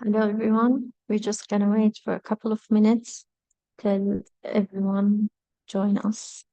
Hello, everyone. We're just gonna wait for a couple of minutes till everyone join us.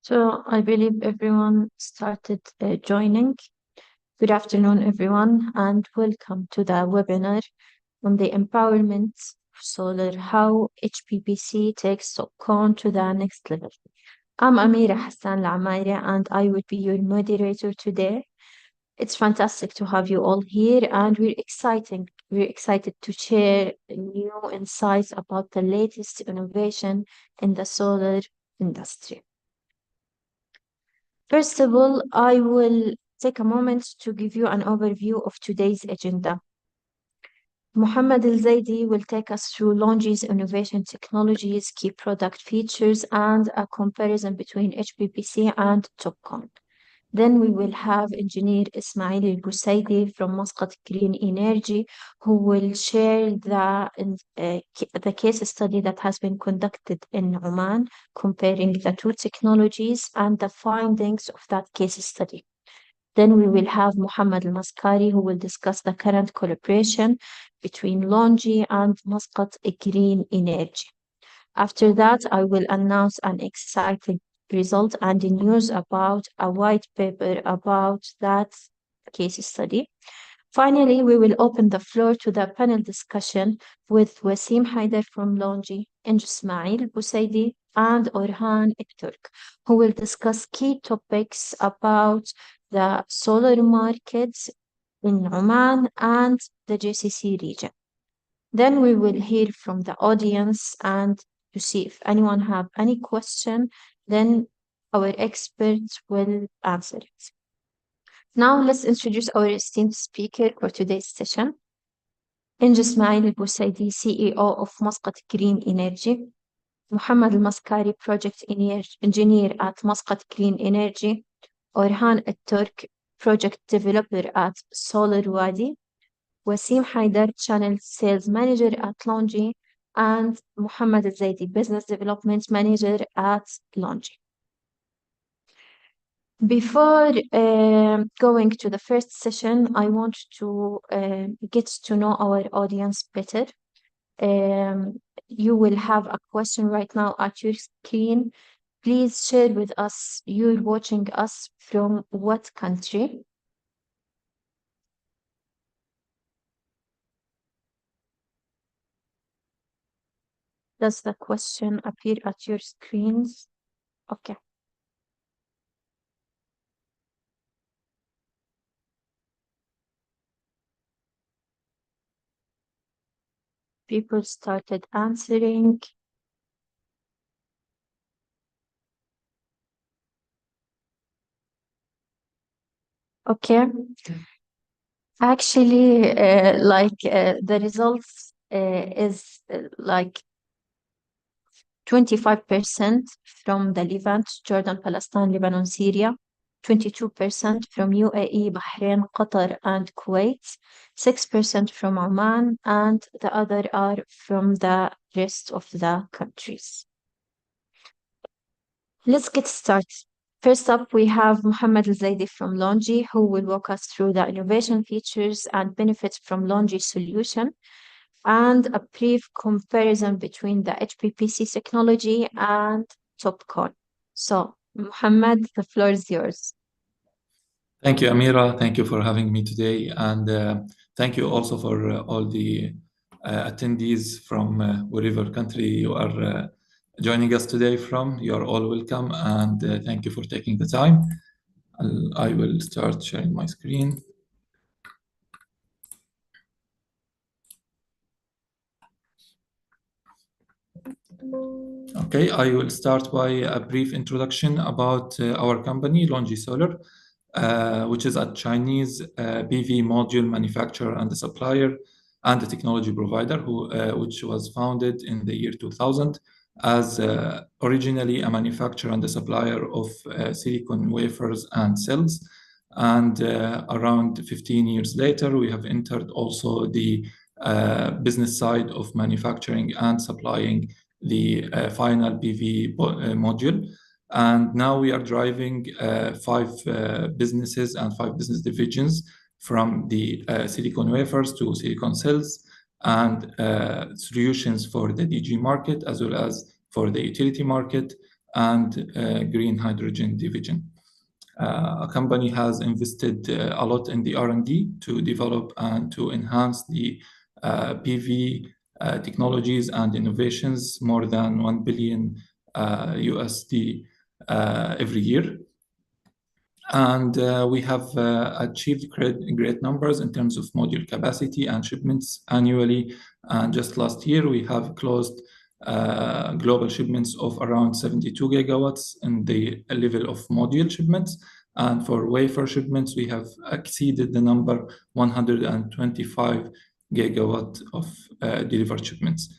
So I believe everyone started joining. Good afternoon, everyone, and welcome to the webinar on the empowerment of solar, how HPBC takes TOPCon to the next level. I'm Amira Hassan Lamaira, and I will be your moderator today. It's fantastic to have you all here, and we're excited to share new insights about the latest innovation in the solar industry. First of all, I will take a moment to give you an overview of today's agenda. Mohammad Alzaidi will take us through LONGi's innovation technologies, key product features, and a comparison between HPBC and TOPCon. Then we will have engineer Ismail al-Busaidi from Muscat Green Energy, who will share the case study that has been conducted in Oman, comparing the two technologies and the findings of that case study. Then we will have Mohammad al-Maskari, who will discuss the current collaboration between LONGi and Muscat Green Energy. After that, I will announce an exciting result and news about a white paper about that case study. Finally, we will open the floor to the panel discussion with Wassim Haydar from LONGi, Ismail Busaidi, and Orhan Ekturk, who will discuss key topics about the solar markets in Oman and the GCC region. Then we will hear from the audience and to see if anyone have any question, then our experts will answer it. Now let's introduce our esteemed speaker for today's session. Ismail al-Busaidi, CEO of Muscat Green Energy. Mohammad al-Maskari, project engineer at Muscat Green Energy. Orhan al-Turk, project developer at Solar Wadi. Wassim Haydar, channel sales manager at LONGi, and Mohammad Alzaidi, business development manager at LONGi. Before going to the first session, I want to get to know our audience better. You will have a question right now at your screen. Please share with us, you're watching us from what country? Does the question appear at your screens? Okay. People started answering. Okay. Actually, the results is like 25% from the Levant, Jordan, Palestine, Lebanon, Syria, 22% from UAE, Bahrain, Qatar, and Kuwait, 6% from Oman, and the other are from the rest of the countries. Let's get started. First up, we have Mohammad Alzaidi from LONGi, who will walk us through the innovation features and benefits from LONGi solution, and a brief comparison between the HPBC technology and TOPCon. So, Mohammed, the floor is yours. Thank you, Amira. Thank you for having me today. And thank you also for all the attendees from wherever country you are joining us today from. You are all welcome, and thank you for taking the time. I will start sharing my screen. Okay, I will start by a brief introduction about our company, LONGi Solar, which is a Chinese PV module manufacturer and a supplier and a technology provider which was founded in the year 2000 as originally a manufacturer and a supplier of silicon wafers and cells. And around 15 years later, we have entered also the business side of manufacturing and supplying the final PV module. And now we are driving five businesses and five business divisions from the silicon wafers to silicon cells and solutions for the DG market as well as for the utility market and green hydrogen division. A company has invested a lot in the R&D to develop and to enhance the PV technologies and innovations, more than 1 billion USD every year. And we have achieved great numbers in terms of module capacity and shipments annually. And just last year, we have closed global shipments of around 72 gigawatts in the level of module shipments. And for wafer shipments, we have exceeded the number 125 gigawatt of delivered shipments.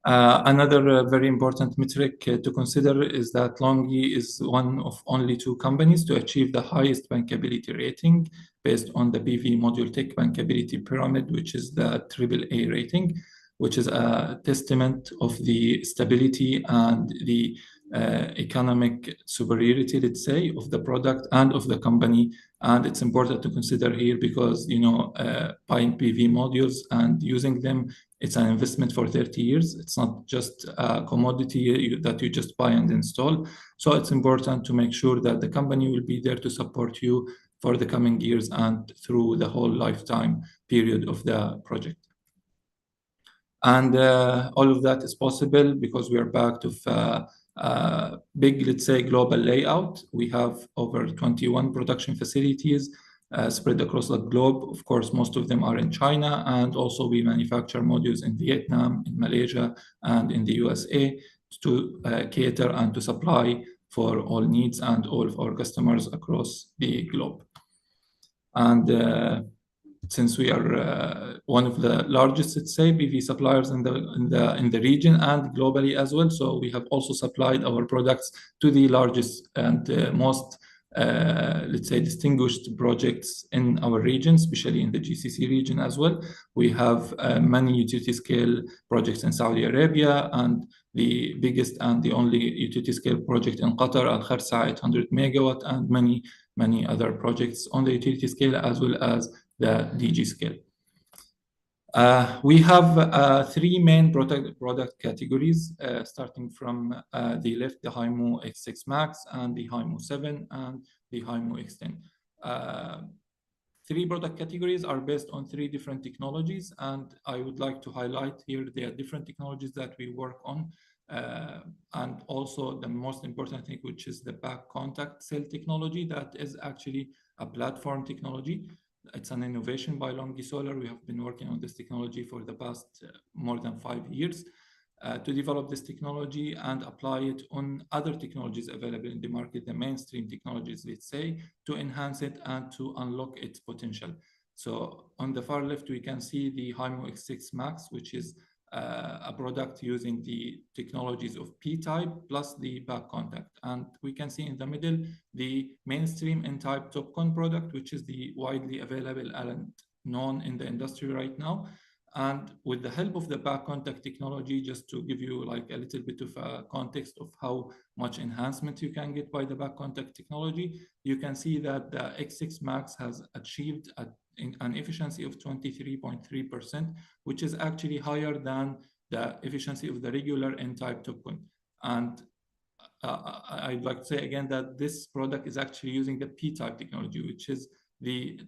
Another very important metric to consider is that LONGi is one of only two companies to achieve the highest bankability rating based on the PV Module Tech Bankability Pyramid, which is the AAA rating, which is a testament of the stability and the economic superiority, let's say, of the product and of the company. And it's important to consider here because, buying PV modules and using them, it's an investment for 30 years. It's not just a commodity that you just buy and install. So it's important to make sure that the company will be there to support you for the coming years and through the whole lifetime period of the project. And all of that is possible because we are backed of big, let's say, global layout. We have over 21 production facilities spread across the globe. Of course, most of them are in China, and also we manufacture modules in Vietnam, in Malaysia, and in the USA to cater and to supply for all needs and all of our customers across the globe. And since we are one of the largest, let's say, PV suppliers in the region and globally as well, so we have also supplied our products to the largest and most let's say, distinguished projects in our region, especially in the GCC region as well. We have many utility scale projects in Saudi Arabia, and the biggest and the only utility scale project in Qatar, Al Kharsa, 800 megawatt, and many other projects on the utility scale as well as the DG scale. We have three main product categories, starting from the left, the HIMO X6 Max and the HIMO 7 and the HIMO X10. Three product categories are based on three different technologies, and I would like to highlight here the different technologies that we work on, and also the most important thing, which is the back contact cell technology. That is actually a platform technology. It's an innovation by LONGi Solar. We have been working on this technology for the past more than 5 years to develop this technology and apply it on other technologies available in the market, the mainstream technologies, let's say, to enhance it and to unlock its potential. So on the far left, we can see the HIMO X6 Max, which is a product using the technologies of P-type plus the back contact. And we can see in the middle the mainstream N-type TOPCon product, which is the widely available and known in the industry right now. And with the help of the back contact technology, just to give you like a little bit of a context of how much enhancement you can get by the back contact technology, you can see that the X6 Max has achieved an efficiency of 23.3%, which is actually higher than the efficiency of the regular N-type TOPCon. And I'd like to say again that this product is actually using the P-type technology, which is the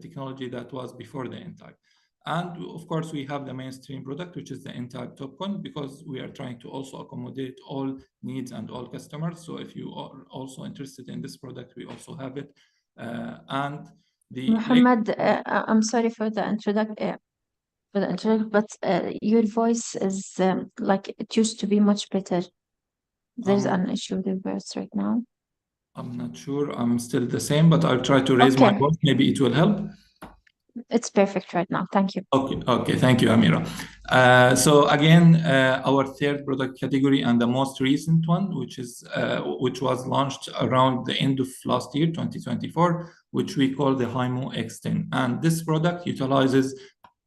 technology that was before the N-type. And of course, we have the mainstream product, which is the N-type TOPCon, because we are trying to also accommodate all needs and all customers. So if you are also interested in this product, we also have it. And the Mohammed, I'm sorry for the introduction, but your voice is like it used to be much better. There's an issue with your voice right now. I'm not sure. I'm still the same, but I'll try to raise my Okay, voice. Maybe it will help. it's perfect right now. Thank you. Okay. Thank you, Amira. So again, our third product category and the most recent one, which was launched around the end of last year, 2024, which we call the HIMO X10. And this product utilizes,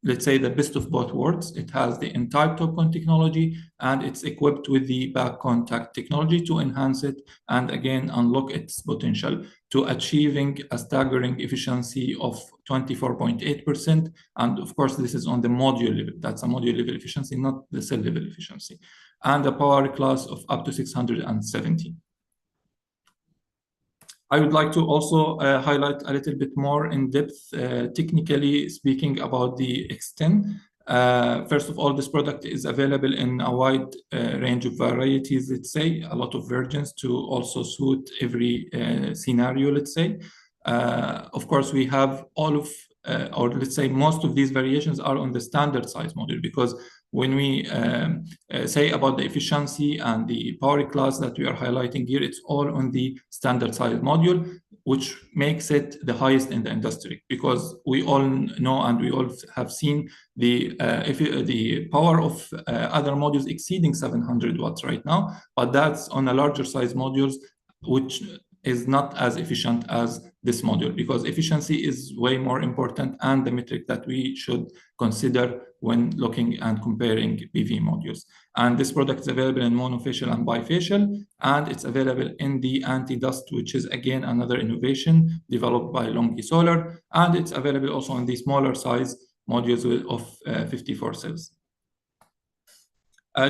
let's say, the best of both worlds. It has the N-type TOPCon technology, and it's equipped with the back contact technology to enhance it and again unlock its potential to achieving a staggering efficiency of 24.8%. And of course, this is on the module level. That's a module level efficiency, not the cell level efficiency. And a power class of up to 670. I would like to also highlight a little bit more in depth, technically speaking, about the X10. First of all, this product is available in a wide range of varieties, let's say, a lot of versions to also suit every scenario, let's say. Of course, we have all of, or let's say most of these variations are on the standard size module, because when we say about the efficiency and the power class that we are highlighting here, it's all on the standard size module, which makes it the highest in the industry, because we all know and we all have seen the power of other modules exceeding 700 watts right now, but that's on a larger size modules, which is not as efficient as this module, because efficiency is way more important and the metric that we should consider when looking and comparing PV modules. And this product is available in monofacial and bifacial, and it's available in the anti-dust, which is again another innovation developed by LONGi Solar, and it's available also in the smaller size modules of 54 cells.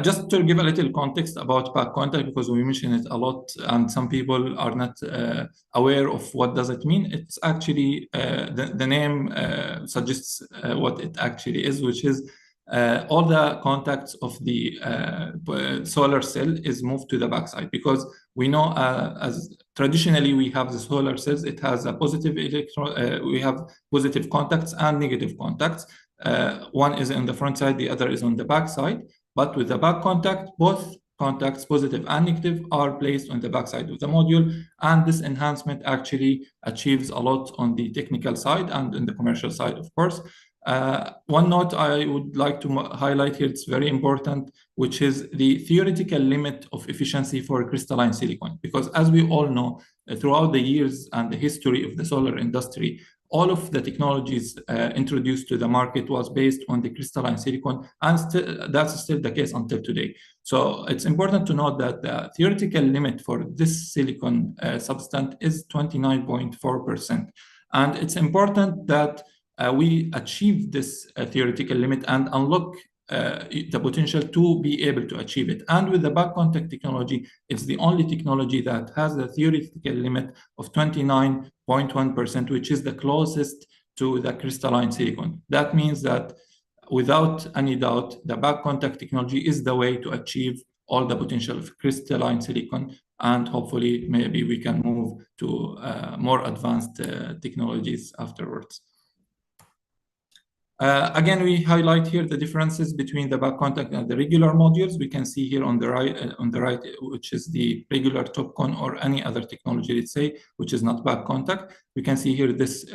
Just to give a little context about back contact, because we mention it a lot and some people are not aware of what does it mean. It's actually, the name suggests what it actually is, which is all the contacts of the solar cell is moved to the backside, because we know as traditionally we have the solar cells, it has a positive we have positive contacts and negative contacts. One is on the front side, the other is on the back side. But with the back contact, both contacts, positive and negative, are placed on the back side of the module. And this enhancement actually achieves a lot on the technical side and in the commercial side, of course. One note I would like to highlight here, it's very important, which is the theoretical limit of efficiency for crystalline silicon. Because as we all know, throughout the years and the history of the solar industry, all of the technologies introduced to the market was based on the crystalline silicon, and that's still the case until today. So it's important to note that the theoretical limit for this silicon substance is 29.4%. And it's important that we achieve this theoretical limit and unlock the potential to be able to achieve it. And with the back contact technology, it's the only technology that has the theoretical limit of 29.1%, which is the closest to the crystalline silicon. That means that without any doubt, the back contact technology is the way to achieve all the potential of crystalline silicon, and hopefully maybe we can move to more advanced technologies afterwards. Again, we highlight here the differences between the back contact and the regular modules. We can see here on the right, which is the regular TOPCon or any other technology, let's say, which is not back contact. We can see here this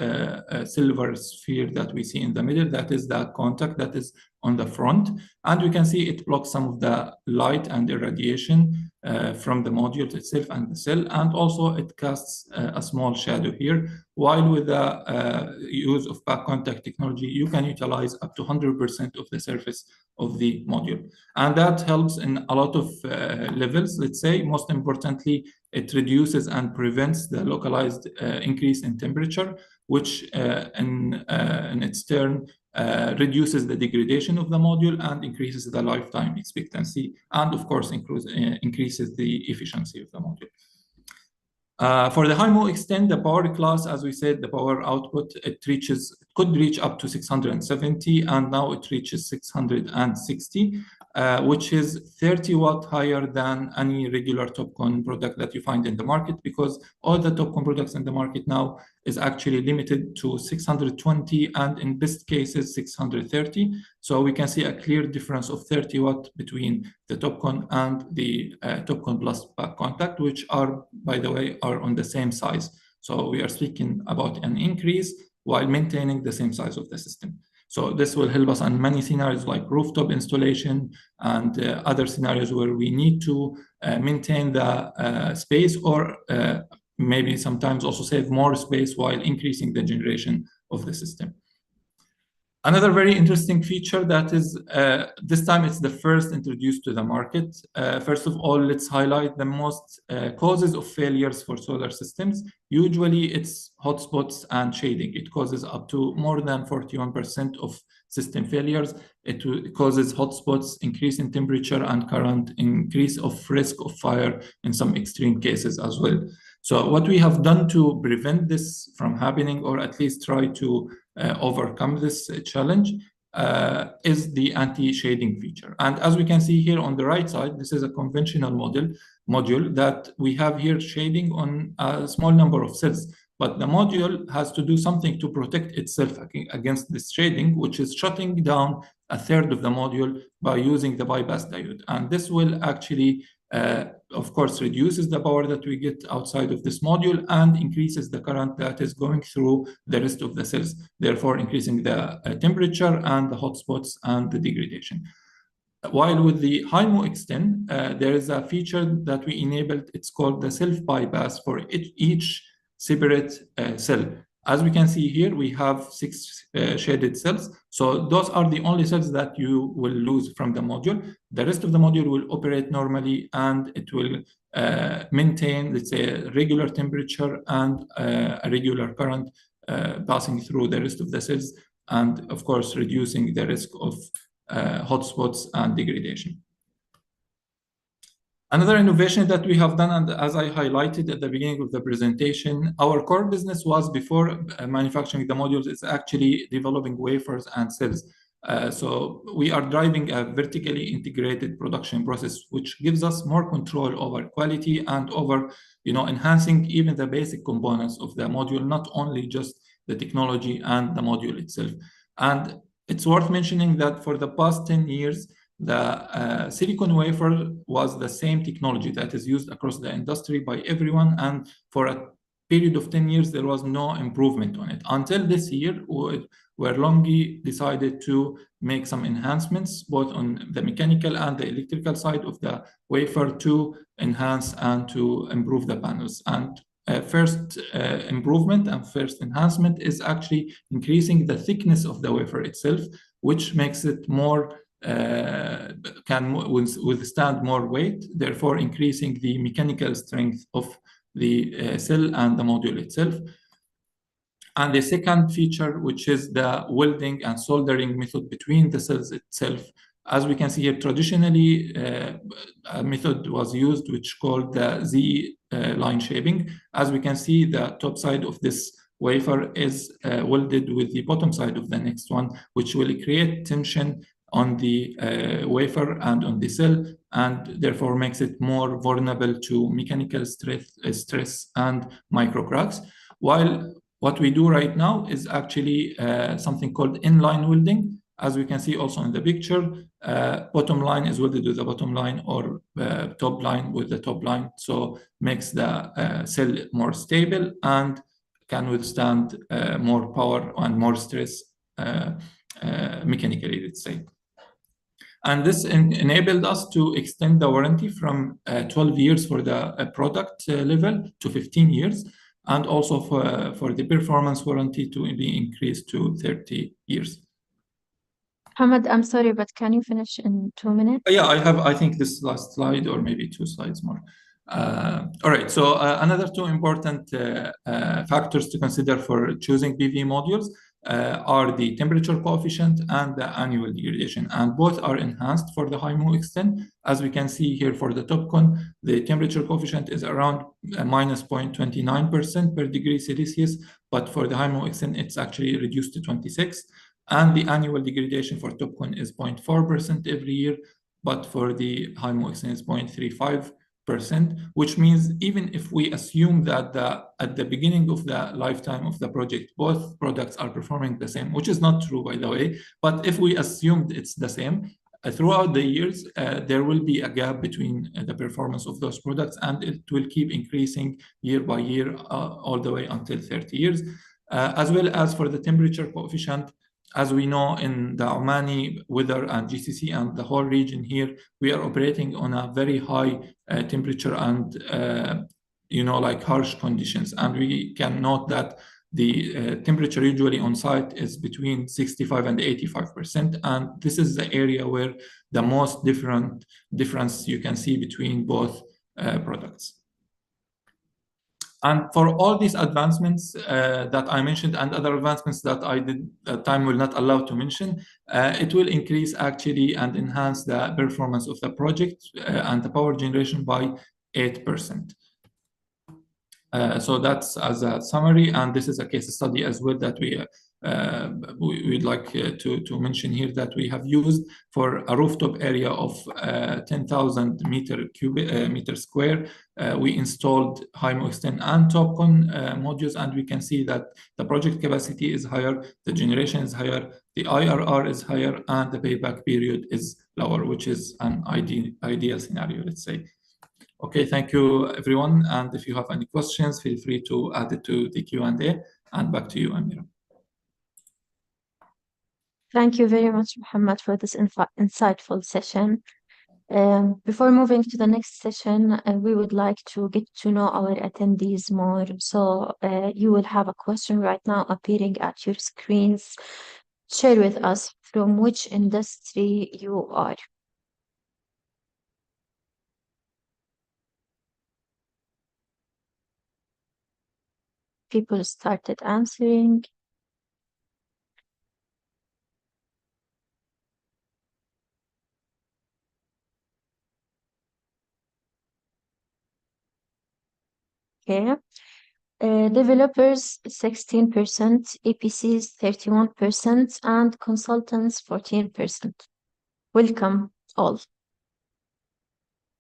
silver sphere that we see in the middle. That is the contact that is on the front. And we can see it blocks some of the light and irradiation from the module itself and the cell. And also it casts a small shadow here. While with the use of back contact technology, you can utilize up to 100% of the surface of the module. And that helps in a lot of levels, let's say. Most importantly, it reduces and prevents the localized increase in temperature, which in its turn reduces the degradation of the module and increases the lifetime expectancy, and of course increases the efficiency of the module. For the HIMO extend, the power class, as we said, the power output, it could reach up to 670, and now it reaches 660, which is 30 watt higher than any regular TOPCon product that you find in the market, because all the TOPCon products in the market now is actually limited to 620, and in best cases 630. So we can see a clear difference of 30 watt between the TOPCon and the TOPCon Plus back contact, which are, by the way, are on the same size. So we are speaking about an increase while maintaining the same size of the system. So this will help us on many scenarios like rooftop installation and other scenarios where we need to maintain the space, or maybe sometimes also save more space while increasing the generation of the system. Another very interesting feature that is, this time it's the first introduced to the market. First of all, let's highlight the most causes of failures for solar systems. Usually it's hotspots and shading. It causes up to more than 41% of system failures. It causes hotspots, increase in temperature and current, increase of risk of fire in some extreme cases as well. So what we have done to prevent this from happening, or at least try to overcome this challenge, is the anti-shading feature. And as we can see here on the right side, this is a conventional module that we have here shading on a small number of cells. But the module has to do something to protect itself against this shading, which is shutting down a third of the module by using the bypass diode. And this will actually of course, reduces the power that we get outside of this module and increases the current that is going through the rest of the cells, therefore increasing the temperature and the hotspots and the degradation. While with the HIMO extend, there is a feature that we enabled. It's called the self-bypass for each separate cell. As we can see here, we have 6 shaded cells. So those are the only cells that you will lose from the module. The rest of the module will operate normally, and it will maintain, let's say, a regular temperature and a regular current passing through the rest of the cells, and of course, reducing the risk of hotspots and degradation. Another innovation that we have done, and as I highlighted at the beginning of the presentation, our core business was before manufacturing the modules, is actually developing wafers and cells. So we are driving a vertically integrated production process, which gives us more control over quality and over, enhancing even the basic components of the module, not only just the technology and the module itself. And it's worth mentioning that for the past 10 years, the silicon wafer was the same technology that is used across the industry by everyone, and for a period of 10 years there was no improvement on it until this year, where LONGi decided to make some enhancements both on the mechanical and the electrical side of the wafer to enhance and to improve the panels. And first improvement and first enhancement is actually increasing the thickness of the wafer itself, which makes it more can withstand more weight, therefore increasing the mechanical strength of the cell and the module itself. And the second feature, which is the welding and soldering method between the cells itself. As we can see here, traditionally a method was used which called the Z line shaping. As we can see, the top side of this wafer is welded with the bottom side of the next one, which will create tension on the wafer and on the cell, and therefore makes it more vulnerable to mechanical stress and micro cracks. While what we do right now is actually something called inline welding. As we can see also in the picture, bottom line is welded with the bottom line, or top line with the top line, so makes the cell more stable and can withstand more power and more stress mechanically, let's say. And this enabled us to extend the warranty from 12 years for the product level to 15 years, and also for the performance warranty to be increased to 30 years. Mohammad, I'm sorry, but can you finish in 2 minutes? Yeah, I think this last slide, or maybe 2 slides more. All right, so another 2 important factors to consider for choosing PV modules. are the temperature coefficient and the annual degradation, and both are enhanced for the HIMO extent. As we can see here for the TOPCon, the temperature coefficient is around minus 0.29% per degree Celsius, but for the HIMO extent, it's actually reduced to 26. And the annual degradation for TOPCon is 0.4% every year, but for the HIMO extent is 0.35%, which means even if we assume that at the beginning of the lifetime of the project, both products are performing the same, which is not true, by the way, but if we assumed it's the same, throughout the years, there will be a gap between the performance of those products, and it will keep increasing year by year all the way until 30 years. As well as for the temperature coefficient, as we know, in the Omani weather and GCC and the whole region here, we are operating on a very high temperature and like harsh conditions. And we can note that the temperature usually on site is between 65 and 85%. And this is the area where the most difference you can see between both products. And for all these advancements that I mentioned and other advancements that time will not allow to mention, it will increase actually and enhance the performance of the project and the power generation by 8%. So that's as a summary, and this is a case study as well that we'd like to mention here, that we have used for a rooftop area of 10,000 meter square. We installed HIMO extend and TOPCon modules, and we can see that the project capacity is higher, the generation is higher, the IRR is higher, and the payback period is lower, which is an ideal scenario, let's say. Okay, thank you, everyone. And if you have any questions, feel free to add it to the Q&A. And back to you, Amira. Thank you very much, Mohammad, for this insightful session. Before moving to the next session, we would like to get to know our attendees more. So you will have a question right now appearing at your screens. Share with us from which industry you are. People started answering. Okay. Developers 16%, EPCs 31%, and consultants 14%. Welcome all.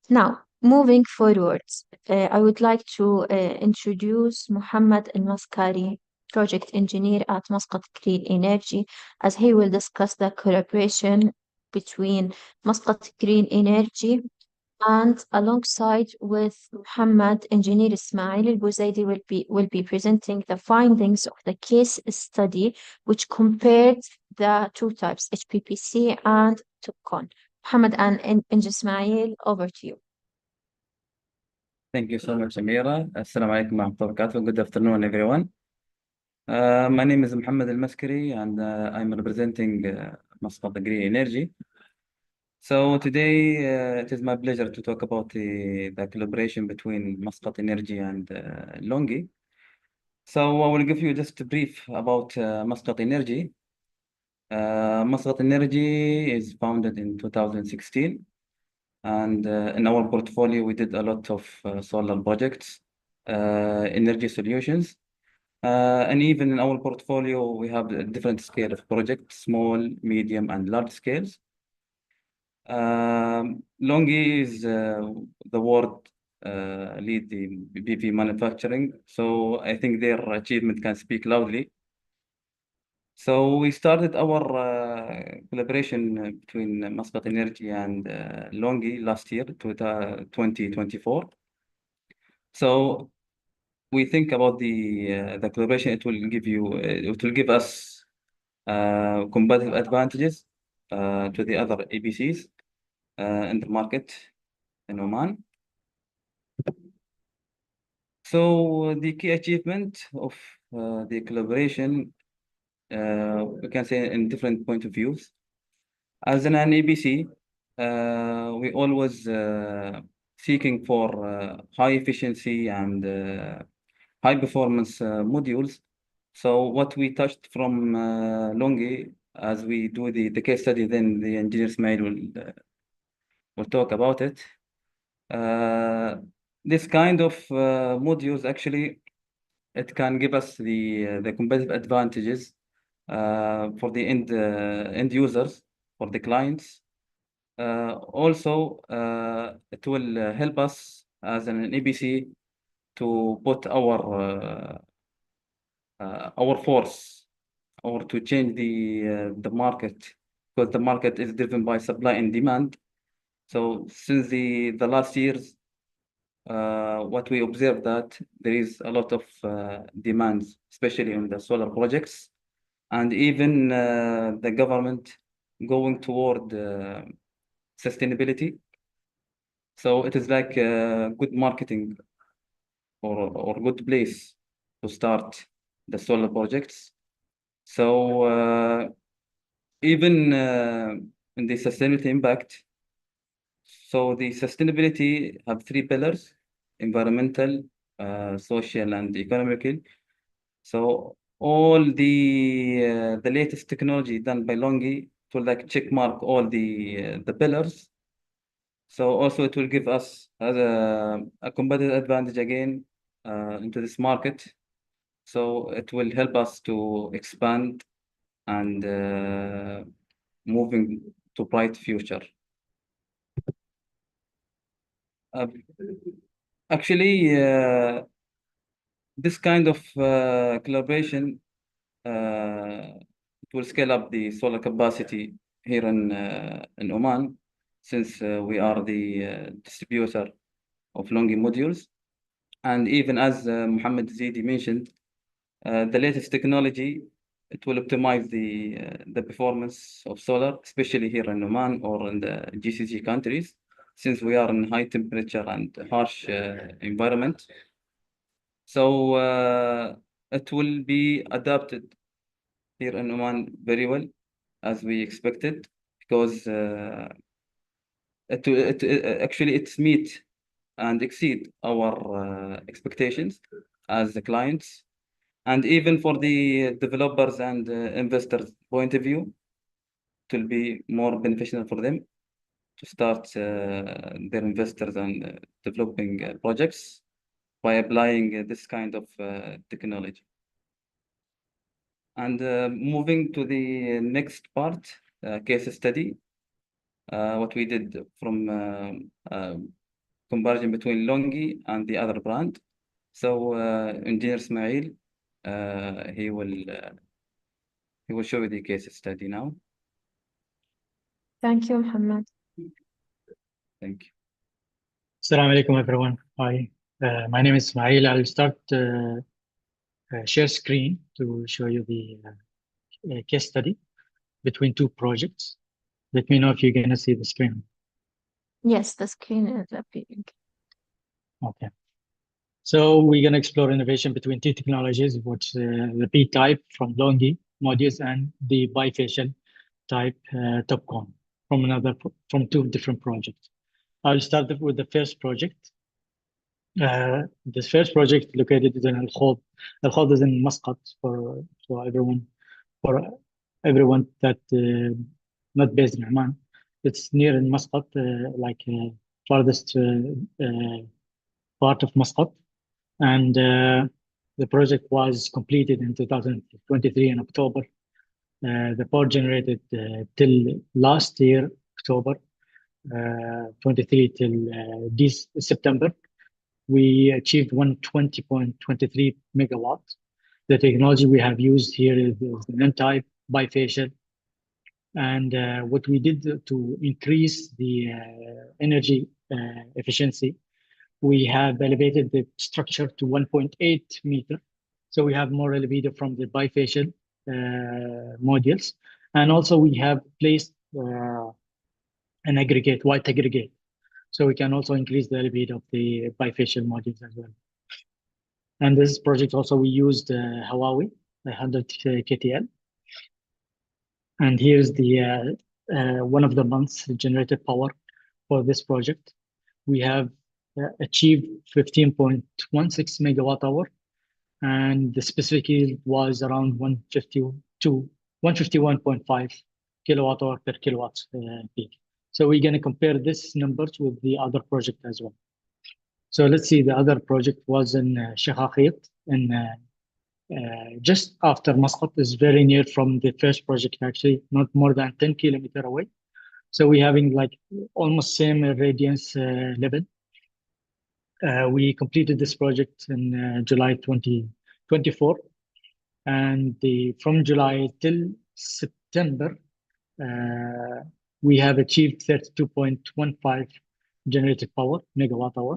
Now, moving forward, I would like to introduce Mohammad Al-Maskari, project engineer at Muscat Green Energy, as he will discuss the collaboration between Muscat Green Energy and alongside with Mohammad, engineer Ismail Al-Zaidi will be presenting the findings of the case study, which compared the two types, HPBC and TOPCon. Mohammad and Ismail, over to you. Thank you so much, Amira. Assalamu alaikum wa rahmatullahi wa barakatuh. Good afternoon, everyone. My name is Mohammad Al-Maskari, and I'm representing Muscat Green Energy. So today, it is my pleasure to talk about the collaboration between Muscat Energy and LONGi. So I will give you just a brief about Muscat Energy. Muscat Energy is founded in 2016. And in our portfolio, we did a lot of solar projects, energy solutions. And even in our portfolio, we have a different scale of projects, small, medium, and large scales. LONGi is the world lead the PV manufacturing. So I think their achievement can speak loudly. So we started our collaboration between Muscat Energy and LONGi last year, 2024. So we think about the collaboration. It will give us competitive advantages to the other EPCs in the market in Oman. So the key achievement of the collaboration, we can say in different point of views. As an EPC, we always seeking for high efficiency and high performance modules So what we touched from LONGi, as we do the case study, then the engineer Ismail will talk about it. This kind of modules, actually, it can give us the competitive advantages for the end users, for the clients. Also, it will help us as an EPC to put our force, or to change the market, because the market is driven by supply and demand. So since the last years, what we observed that there is a lot of demands, especially on the solar projects, and even the government going toward sustainability. So it is like good marketing, or good place to start the solar projects. So even in the sustainability impact, so the sustainability have 3 pillars: environmental, social, and economical. So all the latest technology done by LONGi to like check mark all the pillars. So also it will give us as a competitive advantage again into this market. So it will help us to expand and moving to bright future. Actually, this kind of collaboration, it will scale up the solar capacity here in Oman, since we are the distributor of LONGi modules. And even as Mohammad Zaidi mentioned, the latest technology, it will optimize the performance of solar, especially here in Oman or in the GCC countries, since we are in high temperature and harsh environment. So it will be adapted here in Oman very well, as we expected, because actually it's meet and exceed our expectations as the clients. And even for the developers and investors' point of view, it will be more beneficial for them to start their investors and developing projects by applying this kind of technology. And moving to the next part, case study, what we did from comparison between LONGi and the other brand. So engineer Ismail, he will show you the case study now. Thank you, Mohammed. Thank you. Assalamu alaikum, everyone. Hi, my name is Ismail. I'll start share screen to show you the case study between 2 projects. Let me know if you're going to see the screen. Yes, the screen is appearing. Okay. So we're going to explore innovation between 2 technologies, which the P-type from LONGi modules and the bifacial type TOPCon from 2 different projects. I'll start with the first project. This first project located in Al Khod. Al Khod is in Muscat for everyone that not based in Oman. It's near in Muscat, like farthest part of Muscat, and the project was completed in 2023 in October. The power generated till last year October 23 till this September, we achieved 120.23 megawatts. The technology we have used here is the N-type bifacial. And what we did to increase the energy efficiency, we have elevated the structure to 1.8 meter. So we have more albedo from the bifacial modules. And also we have placed an aggregate, white aggregate. So we can also increase the albedo of the bifacial modules as well. And this project also we used Huawei 100 KTL. And here's the one of the months generated power for this project. We have achieved 15.16 megawatt hour, and the specific yield was around 151.5 kilowatt hour per kilowatt peak. So we're going to compare this numbers with the other project as well. So let's see, the other project was in Sheikh in just after Muscat, is very near from the first project, actually, not more than 10 kilometers away. So we're having like almost same radiance level. We completed this project in July 2024. And from July till September, we have achieved 32.15 generated power, megawatt hour.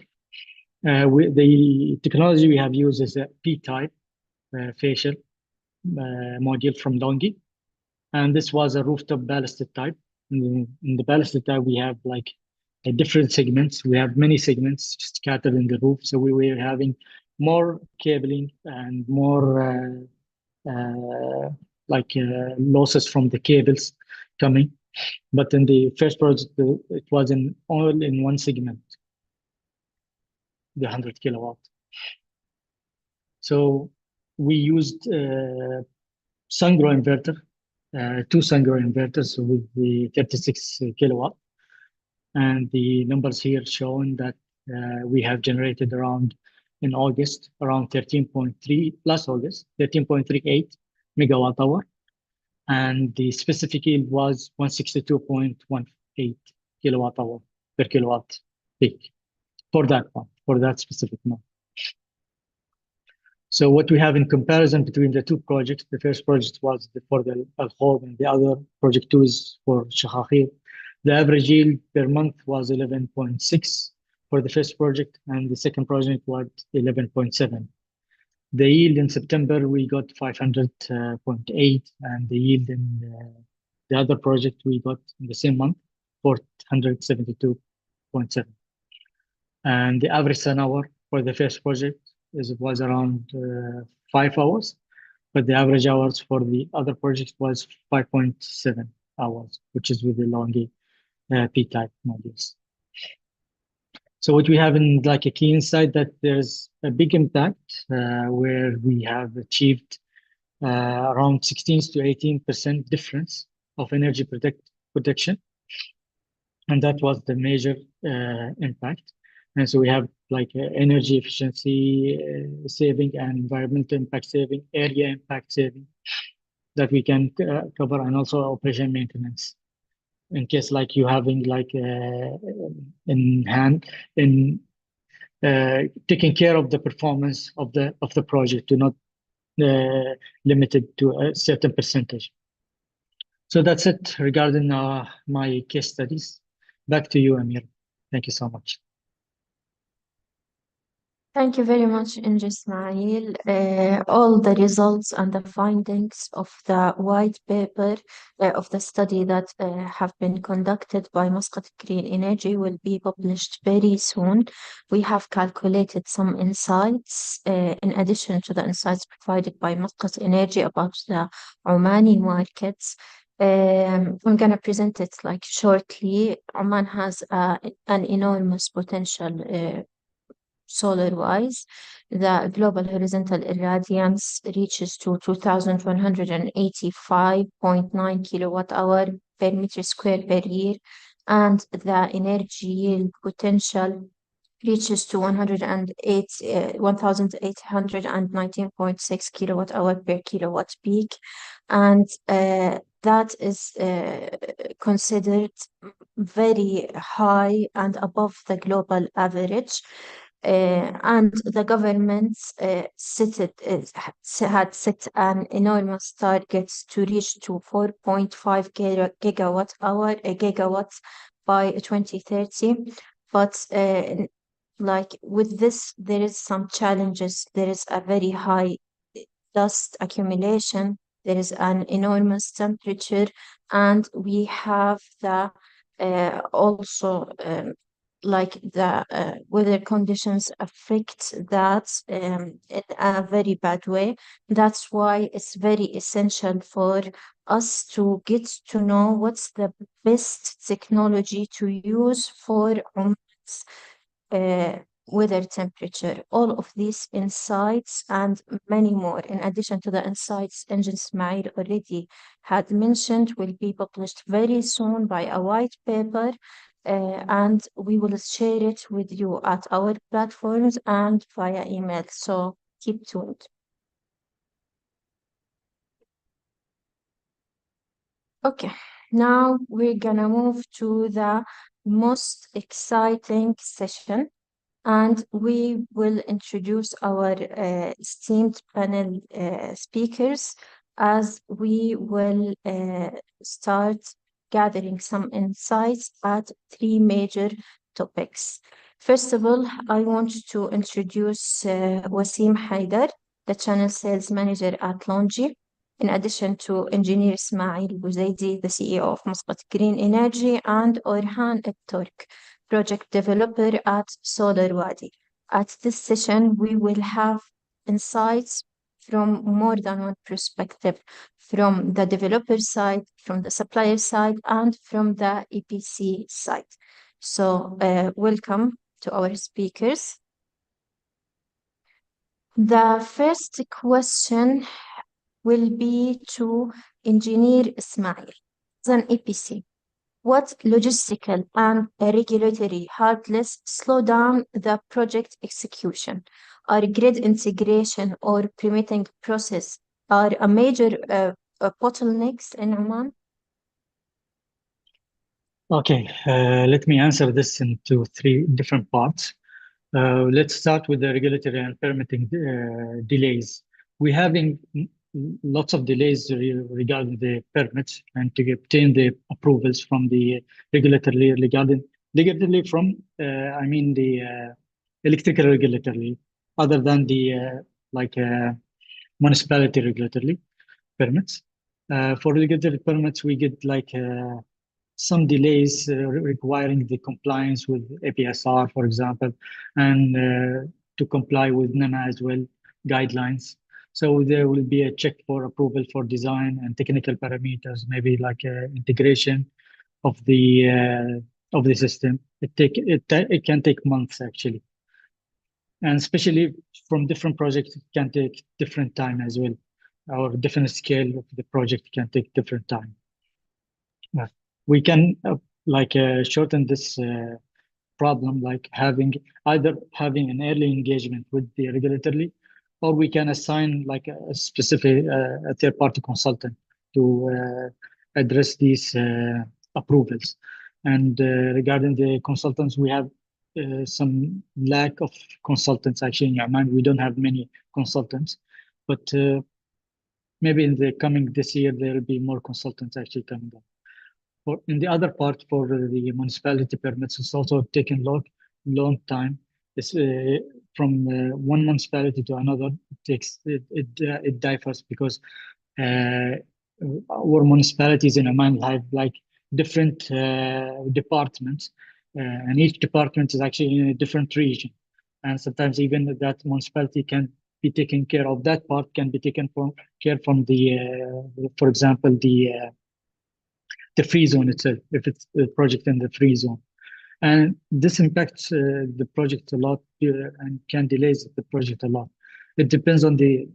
The technology we have used is a P-type facial module from LONGi. And this was a rooftop ballasted type. In the ballasted type, we have like different segments. We have many segments scattered in the roof. So we were having more cabling and more losses from the cables coming. But in the first project, it was all in one segment, the 100 kilowatt. So we used Sangro inverter, two Sangro inverters with the 36 kilowatt. And the numbers here showing that we have generated around, in August, around 13.3, plus August, 13.38 megawatt hour. And the specific yield was 162.18 kilowatt hour per kilowatt peak for that one, for that specific month. So what we have in comparison between the two projects, the first project was for the Al Khor, and the other project 2 is for Sheikh. The average yield per month was 11.6 for the first project, and the second project was 11.7. The yield in September, we got 500.8, and the yield in the other project we got in the same month, 472.7. And the average sun hour for the first project was around 5 hours, but the average hours for the other project was 5.7 hours, which is with the LONGi P-type modules. So what we have in like a key insight that there's a big impact where we have achieved around 16 to 18% difference of energy protection. And that was the major impact. And so we have like energy efficiency saving and environmental impact saving, area impact saving that we can cover, and also operation maintenance. In case like you having like in taking care of the performance of the project, to not limited to a certain percentage. So that's it regarding my case studies. Back to you, Amir. Thank you so much. Thank you very much, Ismail. All the results and the findings of the white paper of the study that have been conducted by Muscat Green Energy will be published very soon. We have calculated some insights in addition to the insights provided by Muscat Energy about the Omani markets. I'm going to present it like shortly. Oman has an enormous potential solar-wise. The global horizontal irradiance reaches to 2,185.9 kilowatt hour per meter square per year, and the energy yield potential reaches to 1,819.6 kilowatt hour per kilowatt peak, and that is considered very high and above the global average. And the government had set an enormous target to reach to 4.5 gigawatts by 2030. But like with this, there is some challenges. There is a very high dust accumulation. There is an enormous temperature, and we have the also like the weather conditions affect that in a very bad way. That's why it's very essential for us to get to know what's the best technology to use for weather temperature. All of these insights and many more, in addition to the insights Engineer Ismail already had mentioned, will be published very soon by a white paper, and we will share it with you at our platforms and via email. So keep tuned. Okay, now we're gonna move to the most exciting session, and we will introduce our esteemed panel speakers as we will start gathering some insights at three major topics. First of all, I want to introduce Wassim Haydar, the Channel Sales Manager at LONGi, in addition to Engineer Ismail Alzaidi, the CEO of Muscat Green Energy, and Orhan Turk, Project Developer at Solar Wadi. At this session, we will have insights from more than one perspective, from the developer side, from the supplier side, and from the EPC side. So welcome to our speakers. The first question will be to Engineer Ismail. As an EPC, what logistical and regulatory hurdles slow down the project execution? Are grid integration or permitting process are a major bottlenecks in Oman? Okay, let me answer this into three different parts. Let's start with the regulatory and permitting delays. We're having lots of delays regarding the permits and to obtain the approvals from the regulatory from I mean the electrical regulatory, other than the municipality regulatory permits. For regulatory permits, we get some delays requiring the compliance with APSR, for example, and to comply with MENA as well guidelines. So there will be a check for approval for design and technical parameters, maybe like integration of the system. It can take months actually, and especially from different projects, it can take different time as well, or different scale of the project can take different time. We can shorten this problem, like either having an early engagement with the regulatory, or we can assign like a specific a third-party consultant to address these approvals. And regarding the consultants, we have some lack of consultants actually in Oman. We don't have many consultants, but maybe in the coming this year there will be more consultants actually coming up. In the other part, for the municipality permits, it's also taken long time. It's from one municipality to another. It differs because our municipalities in Oman have like different departments, and each department is actually in a different region. And sometimes even that municipality can be taken care of. That part can be taken care from the, for example, the free zone itself, if it's a project in the free zone. And this impacts the project a lot and can delay the project a lot. It depends on the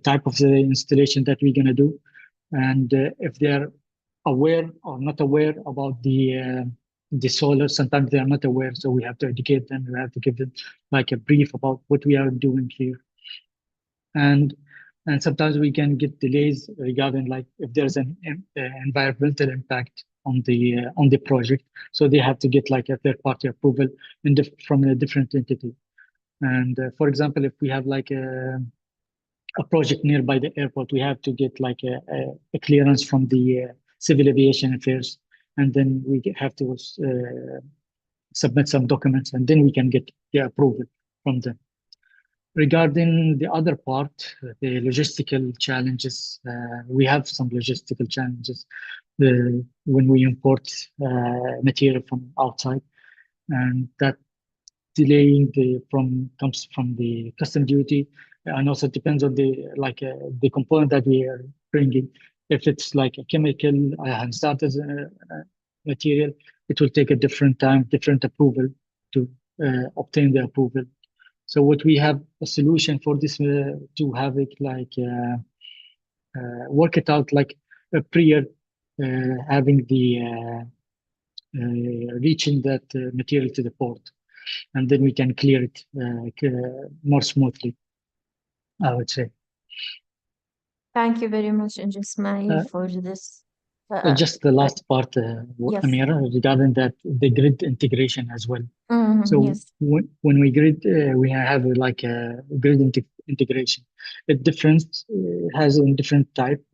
type of the installation that we're going to do, and if they're aware or not aware about the solar. Sometimes they are not aware, so we have to educate them. We have to give them like a brief about what we are doing here. And sometimes we can get delays regarding like if there's an environmental impact on the project, so they have to get like a third-party approval from a different entity. And for example, if we have like a project nearby the airport, we have to get like a clearance from the civil aviation affairs, and then we have to submit some documents, and then we can get the approval from them. Regarding the other part, the logistical challenges, we have some logistical challenges when we import material from outside, and that delaying comes from the custom duty, and also depends on the component that we are bringing. If it's like a chemical and starters material, it will take a different time, different approval to obtain the approval. So what we have a solution for this to have it like work it out like prior having the reaching that material to the port, and then we can clear it more smoothly, I would say. Thank you very much, Ismail, for this. Just the last part, Yes. Amira, regarding that the grid integration as well. So Yes. when we grid, we have like a grid integration. It different has a different type,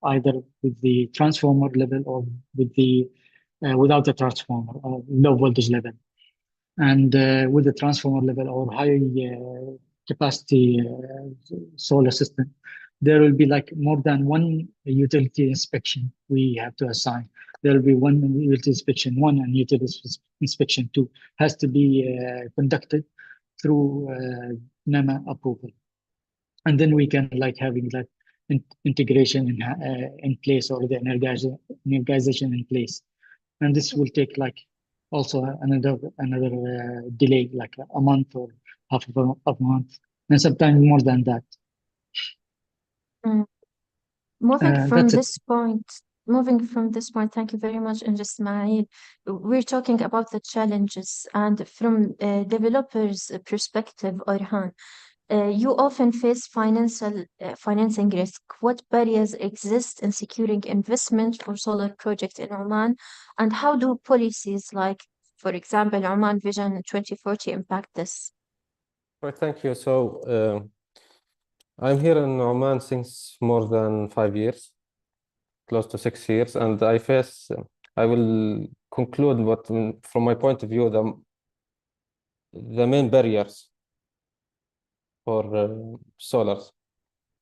either with the transformer level or with the without the transformer or low voltage level. And with the transformer level or high capacity solar system, there will be like more than one utility inspection we have to assign. There will be one utility inspection 1 and utility inspection 2 has to be conducted through MENA approval. And then we can like having that integration in place, or the energization in place. And this will take like also another delay, like a month or half of a month, and sometimes more than that. Moving from That's it. this point, thank you very much, Ismail. We're talking about the challenges, and from a developer's perspective, Orhan, you often face financing risk. What barriers exist in securing investment for solar projects in Oman, and how do policies like, for example, Oman Vision 2040 impact this? Right, thank you. So I'm here in Oman since more than 5 years, close to 6 years, and I will conclude what, from my point of view, the main barriers for solars.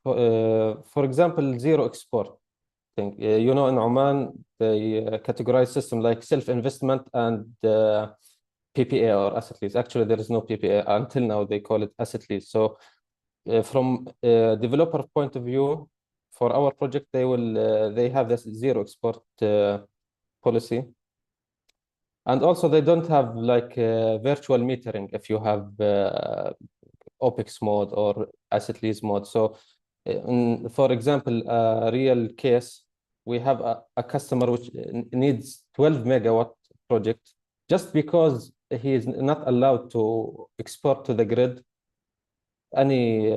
For example, zero export thing. You know, in Oman, they categorize system like self-investment and PPA or asset lease. Actually, there is no PPA until now. They call it asset lease. So from a developer point of view, for our project, they have this zero export policy. And also, they don't have like virtual metering if you have OPEX mode or asset lease mode. So for example, a real case, we have a customer which needs 12 megawatt project just because he is not allowed to export to the grid any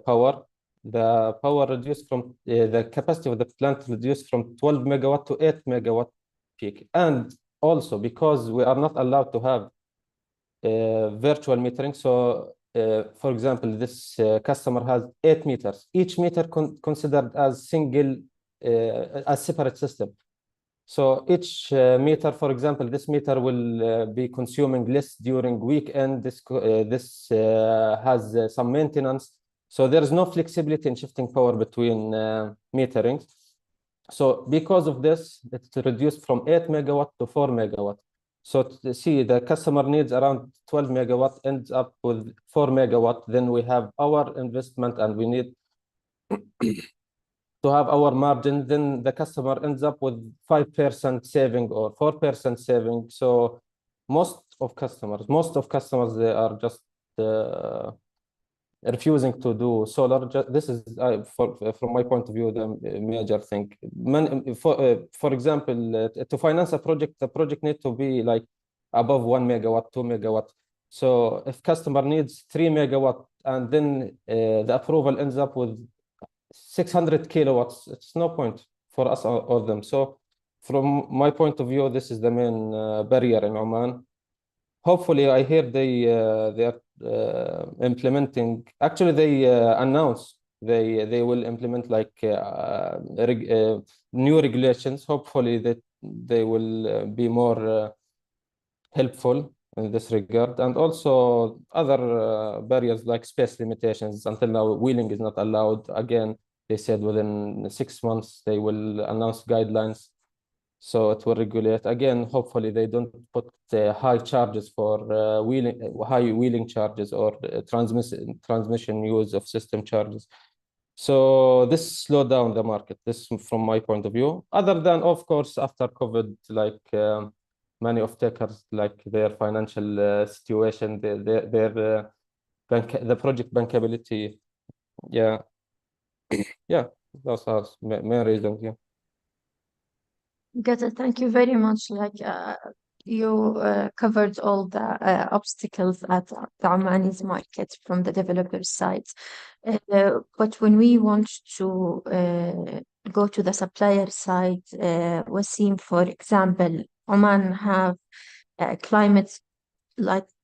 power. The power reduced from the capacity of the plant reduced from 12 megawatt to 8 megawatt peak. And also because we are not allowed to have virtual metering. So for example, this customer has 8 meters. Each meter considered as as separate system. So each meter, for example, this meter will be consuming less during weekend. This has some maintenance. So there is no flexibility in shifting power between meterings. So because of this, it's reduced from 8 megawatt to 4 megawatt. So to see the customer needs around 12 megawatt, ends up with 4 megawatt. Then we have our investment and we need to have our margin. Then the customer ends up with 5% saving or 4% saving. So most of customers, they are just refusing to do solar. This is, from my point of view, the major thing. For example, to finance a project, the project needs to be like above 1 megawatt, 2 megawatt. So if customer needs 3 megawatt and then the approval ends up with 600 kilowatts, it's no point for us or them. So from my point of view, this is the main barrier in Oman. Hopefully, I hear they are implementing. Actually, they announced they will implement like new regulations. Hopefully, that they will be more helpful in this regard, and also other barriers like space limitations. Until now, wheeling is not allowed. Again, they said within 6 months they will announce guidelines. So it will regulate. Again, hopefully they don't put high charges for high wheeling charges or transmission use of system charges. So this slowed down the market. This from my point of view. Other than, of course, after COVID, like many off-takers, like their financial situation, their the project bankability. Yeah, yeah, those are main reasons. Yeah. Got it. Thank you very much. You covered all the obstacles at the Omani's market from the developer side. But when we want to go to the supplier side, Wassim, for example, Oman have climate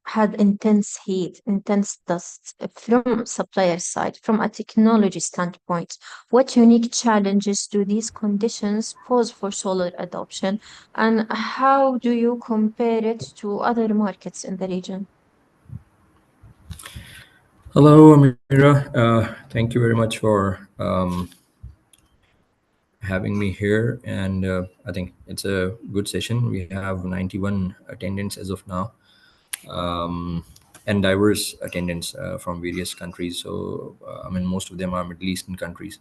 had intense heat, intense dust from supplier side, from a technology standpoint. What unique challenges do these conditions pose for solar adoption, and how do you compare it to other markets in the region? Hello, Amira. Thank you very much for having me here. And I think it's a good session. We have 91 attendants as of now, and diverse attendants from various countries. So, I mean, most of them are Middle Eastern countries.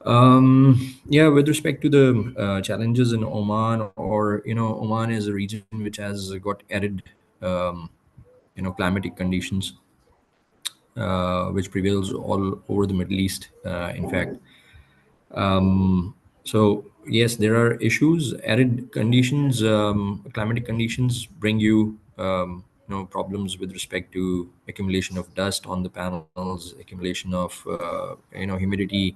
Yeah, with respect to the challenges in Oman, or, Oman is a region which has got arid, climatic conditions, which prevails all over the Middle East, in fact. So yes, there are issues. Arid conditions, climatic conditions bring you, problems with respect to accumulation of dust on the panels, accumulation of, humidity,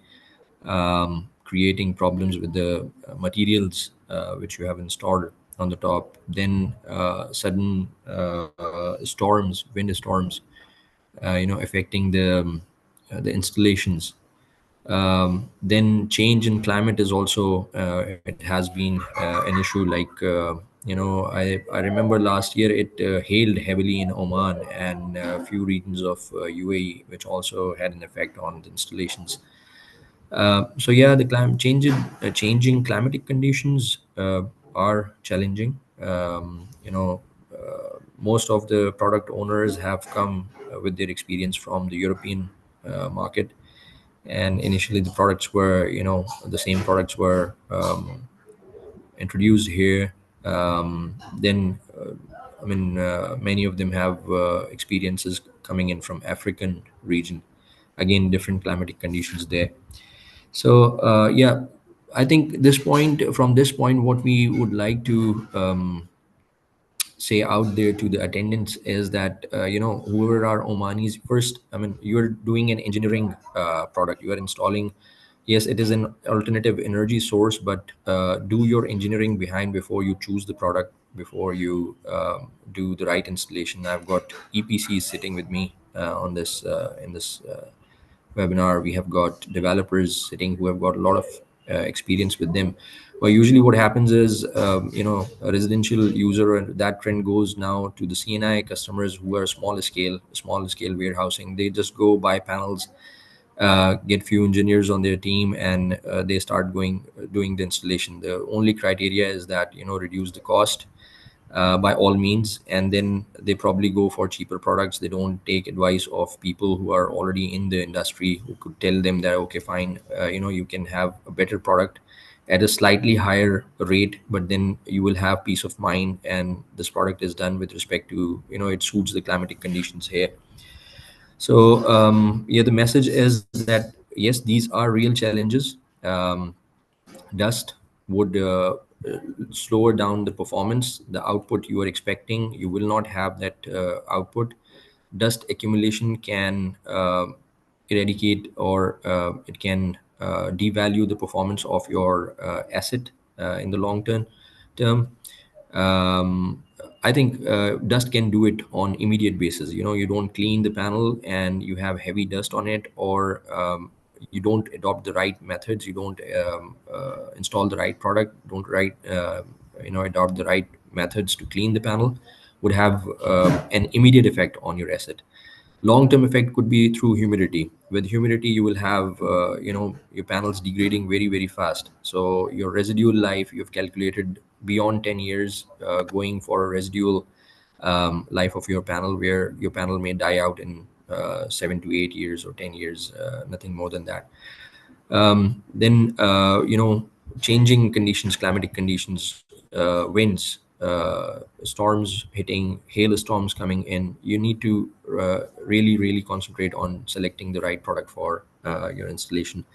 creating problems with the materials which you have installed on the top. Then sudden storms, wind storms, affecting the installations. Then change in climate is also, it has been an issue. I remember last year it hailed heavily in Oman and a few regions of UAE, which also had an effect on the installations. So yeah, the changing climatic conditions are challenging. Most of the product owners have come with their experience from the European market, and initially the products were, the same products were introduced here. Then many of them have experiences coming in from African region, again different climatic conditions there. So yeah, I think from this point, what we would like to say out there to the attendants is that, whoever are Omanis, first, I mean, you're doing an engineering product, you are installing. Yes, it is an alternative energy source, but do your engineering behind before you choose the product, before you do the right installation. I've got EPCs sitting with me on this in this webinar. We have got developers sitting who have got a lot of experience with them. But usually what happens is, a residential user, and that trend goes now to the CNI customers who are small scale warehousing. They just go buy panels, get few engineers on their team, and they start doing the installation. The only criteria is that, reduce the cost by all means, and then they probably go for cheaper products. They don't take advice of people who are already in the industry, who could tell them that, okay, fine, you can have a better product at a slightly higher rate, but then you will have peace of mind, and this product is done with respect to, it suits the climatic conditions here. So yeah, the message is that yes, these are real challenges. Dust would slow down the performance, the output you are expecting. You will not have that output. Dust accumulation can eradicate, or it can devalue the performance of your asset in the long term. um, I think dust can do it on immediate basis. You don't clean the panel and you have heavy dust on it, or you don't adopt the right methods, you don't install the right product, don't adopt the right methods to clean the panel, would have an immediate effect on your asset. Long-term effect could be through humidity. With humidity, you will have your panels degrading very, very fast. So your residual life, you've calculated beyond 10 years, going for a residual life of your panel, where your panel may die out in 7 to 8 years or 10 years, nothing more than that. Then changing conditions, climatic conditions, winds, storms hitting, hailstorms coming in, you need to really concentrate on selecting the right product for your installation.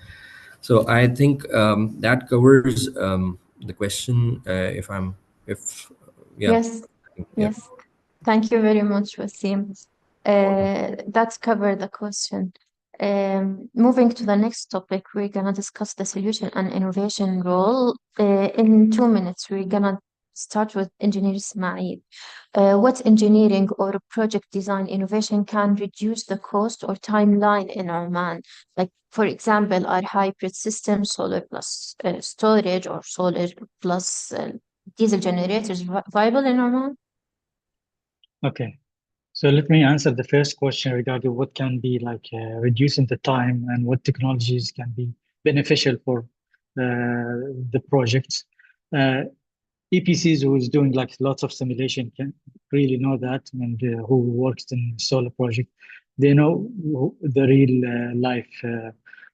So I think that covers the question. If yeah, Yes, yeah. yes. Thank you very much, Wassim. That's covered the question. Moving to the next topic, we're gonna discuss the solution and innovation role. In 2 minutes, we're gonna start with Engineer Ismail. What engineering or project design innovation can reduce the cost or timeline in Oman? Like, for example, are hybrid systems, solar plus storage, or solar plus diesel generators viable in Oman? Okay. So let me answer the first question regarding what can be like reducing the time and what technologies can be beneficial for the projects. EPCs who is doing like lots of simulation can really know that, and who works in solar project, they know the real life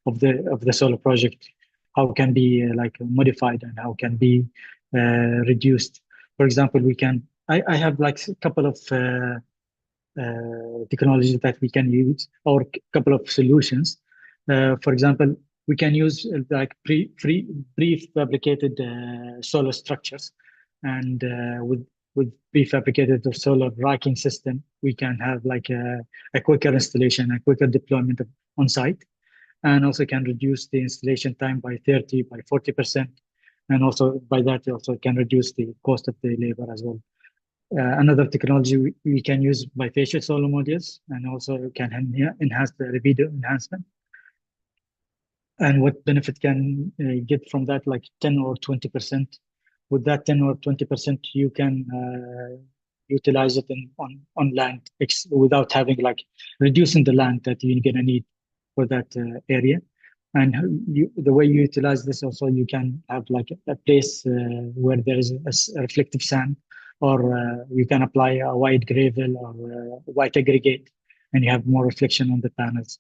of the solar project, how can be like modified and how can be reduced. For example, I have like a couple of technologies that we can use, or a couple of solutions. For example, we can use like prefabricated solar structures, and with prefabricated or solar racking system, we can have like a quicker installation, a quicker deployment on site, and also can reduce the installation time by 30, by 40%. And also by that, also can reduce the cost of the labor as well. Another technology we can use bifacial solar modules, and also can enhance the libido enhancement. And what benefit can get from that, like 10 or 20%. With that 10 or 20%, you can utilize it on land without having like reducing the land that you're gonna need for that area. And the way you utilize this also, you can have like a place where there is a reflective sand, or you can apply a white gravel or white aggregate, and you have more reflection on the panels.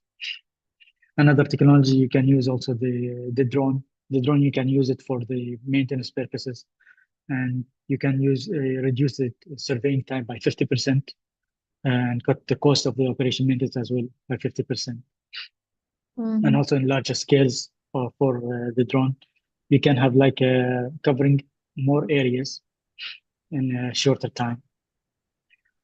Another technology you can use also the drone. The drone, you can use it for the maintenance purposes, and you can reduce the surveying time by 50%, and cut the cost of the operation maintenance as well by 50%. Mhm. And also in larger scales for the drone, you can have like covering more areas in a shorter time.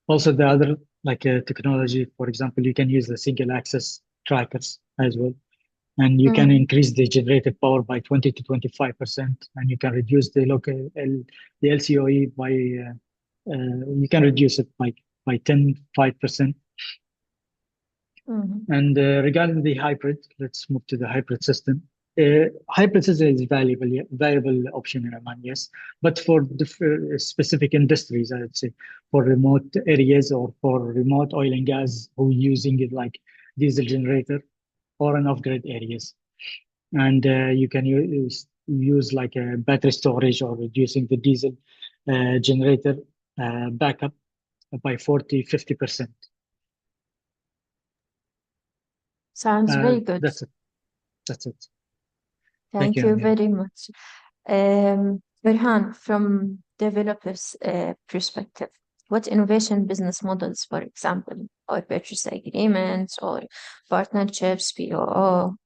Also, the other like technology, for example, you can use the single axis trackers as well, and you can increase the generated power by 20 to 25%, and you can reduce the the LCOE by you can reduce it by 5%. And regarding the hybrid, let's move to the hybrid system. Hybrid system is valuable option in Oman, yes, but for specific industries, I would say, for remote areas or for remote oil and gas who using it like diesel generator, or in off-grid areas. And you can use like a battery storage, or reducing the diesel generator backup by 40-50%. Sounds very good. That's it. That's it. Thank you, you Amira. very much. Burhan, from developers' perspective, what innovation business models, for example, or purchase agreements or partnerships, POO,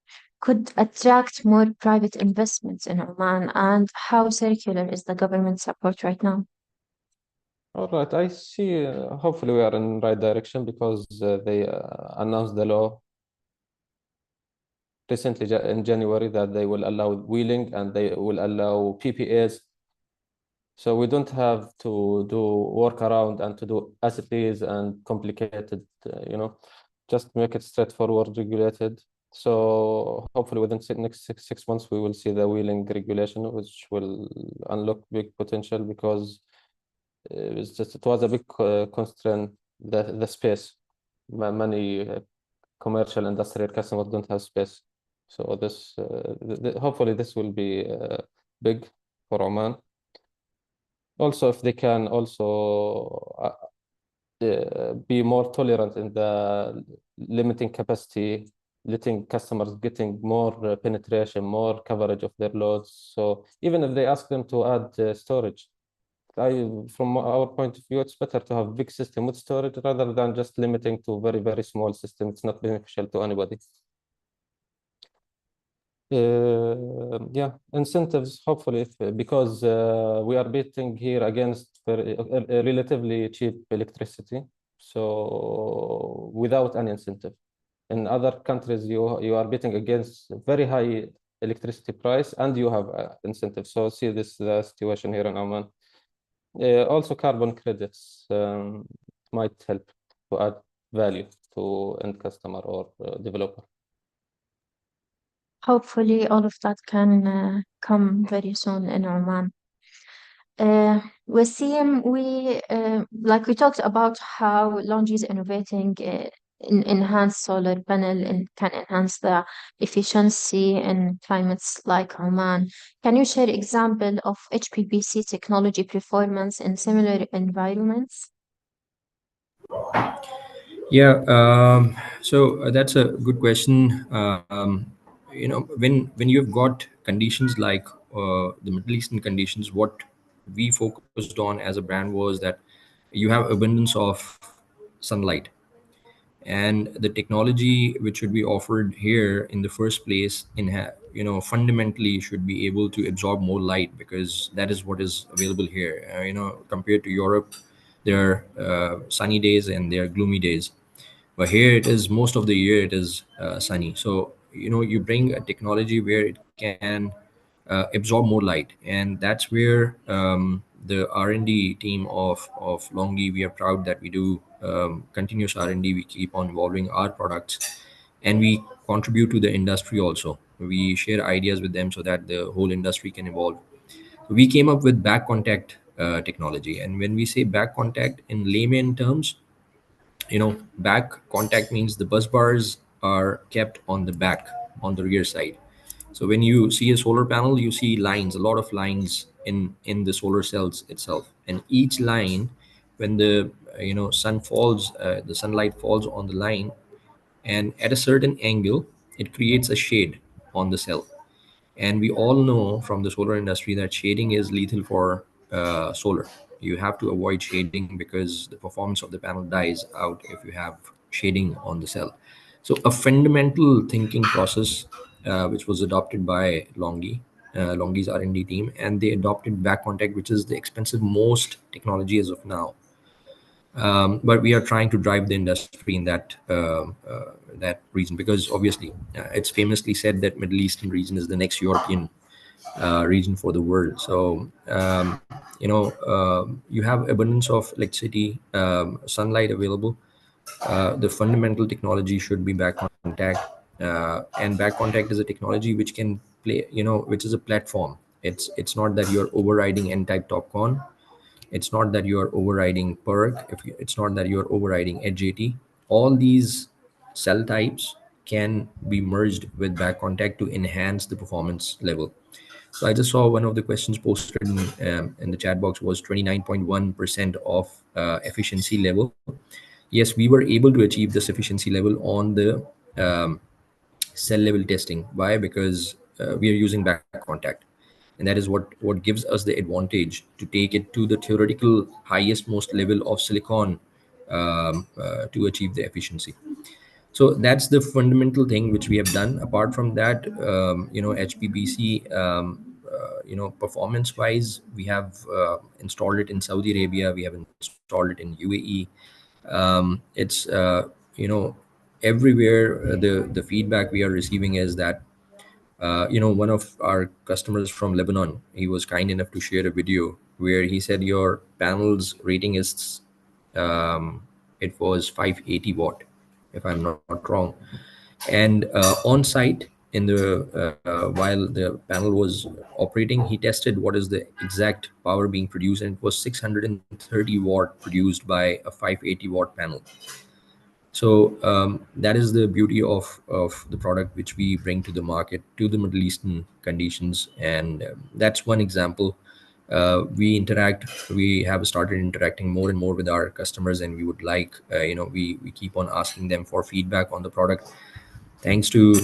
could attract more private investments in Oman, and how circular is the government support right now? All right, I see. Hopefully, we are in the right direction, because they announced the law recently in January that they will allow wheeling and they will allow PPAs. So we don't have to do workaround and to do SPs and complicated, just make it straightforward, regulated. So hopefully within next six months, we will see the wheeling regulation, which will unlock big potential, because it was a big constraint, the space. Many commercial industrial customers don't have space. So this hopefully this will be big for Oman. Also, if they can also be more tolerant in the limiting capacity, letting customers getting more penetration, more coverage of their loads. So even if they ask them to add storage, from our point of view, it's better to have big system with storage rather than just limiting to very, very small system. It's not beneficial to anybody. Yeah, incentives, hopefully, because we are bidding here against relatively cheap electricity, so without any incentive. In other countries, you are bidding against very high electricity price and you have incentives. So see this situation here in Oman. Also, carbon credits might help to add value to end customer or developer. Hopefully, all of that can come very soon in Oman. Wassim, we talked about how LONGi is innovating in enhanced solar panel and can enhance the efficiency in climates like Oman. Can you share example of HPBC technology performance in similar environments? Yeah, so that's a good question. When you've got conditions like the Middle Eastern conditions, what we focused on as a brand was that you have abundance of sunlight, and the technology which should be offered here in the first place fundamentally should be able to absorb more light, because that is what is available here. Compared to Europe, there are sunny days and there are gloomy days, but here it is most of the year it is sunny. So you bring a technology where it can absorb more light, and that's where the R&D team of LONGi, we are proud that we do continuous R&D. We keep on evolving our products, and we contribute to the industry also. We share ideas with them so that the whole industry can evolve. We came up with back contact technology, and when we say back contact in layman terms, back contact means the bus bars are kept on the back, on the rear side. So when you see a solar panel, you see lines, a lot of lines in the solar cells itself, and each line, when the sun falls, the sunlight falls on the line, and at a certain angle, it creates a shade on the cell. And we all know from the solar industry that shading is lethal for solar. You have to avoid shading because the performance of the panel dies out if you have shading on the cell. So a fundamental thinking process which was adopted by LONGi's R&D team, and they adopted back contact, which is the expensive most technology as of now. But we are trying to drive the industry in that region, because obviously it's famously said that Middle Eastern region is the next European region for the world. So you have abundance of electricity, sunlight available. The fundamental technology should be back contact, and back contact is a technology which can play, which is a platform. It's not that you're overriding N-type TOPCon. It's not that you are overriding PERC. It's not that you are overriding HJT. All these cell types can be merged with back contact to enhance the performance level. So I just saw one of the questions posted in the chat box was 29.1% of efficiency level. Yes, we were able to achieve this efficiency level on the cell level testing. Why? Because we are using back contact, and that is what gives us the advantage to take it to the theoretical highest most level of silicon to achieve the efficiency. So that's the fundamental thing which we have done. Apart from that, HPBC, performance wise, we have installed it in Saudi Arabia, we have installed it in UAE. It's everywhere. The feedback we are receiving is that one of our customers from Lebanon, he was kind enough to share a video where he said your panel's rating is it was 580 watt, if I'm not wrong. And on site, in the while the panel was operating, he tested what is the exact power being produced, and it was 630 watt produced by a 580 watt panel. So that is the beauty of the product which we bring to the market, to the Middle Eastern conditions, and that's one example. We have started interacting more and more with our customers, and we would like, we keep on asking them for feedback on the product. Thanks to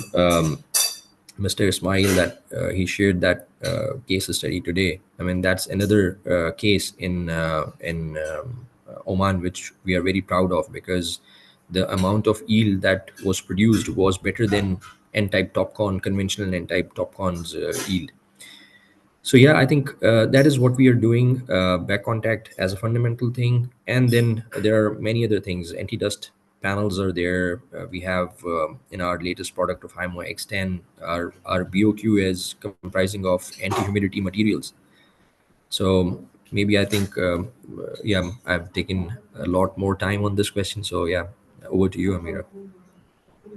Mr. Ismail that he shared that case study today. I mean, that's another case in Oman, which we are very proud of, because the amount of yield that was produced was better than N-type TOPCon, conventional N-type TOPCon's yield. So yeah, I think that is what we are doing. Back contact as a fundamental thing, and then there are many other things. Anti-dust panels are there. We have in our latest product of HIMO X10, our BOQ is comprising of anti-humidity materials. So maybe I think yeah, I've taken a lot more time on this question. So yeah, over to you, Amira.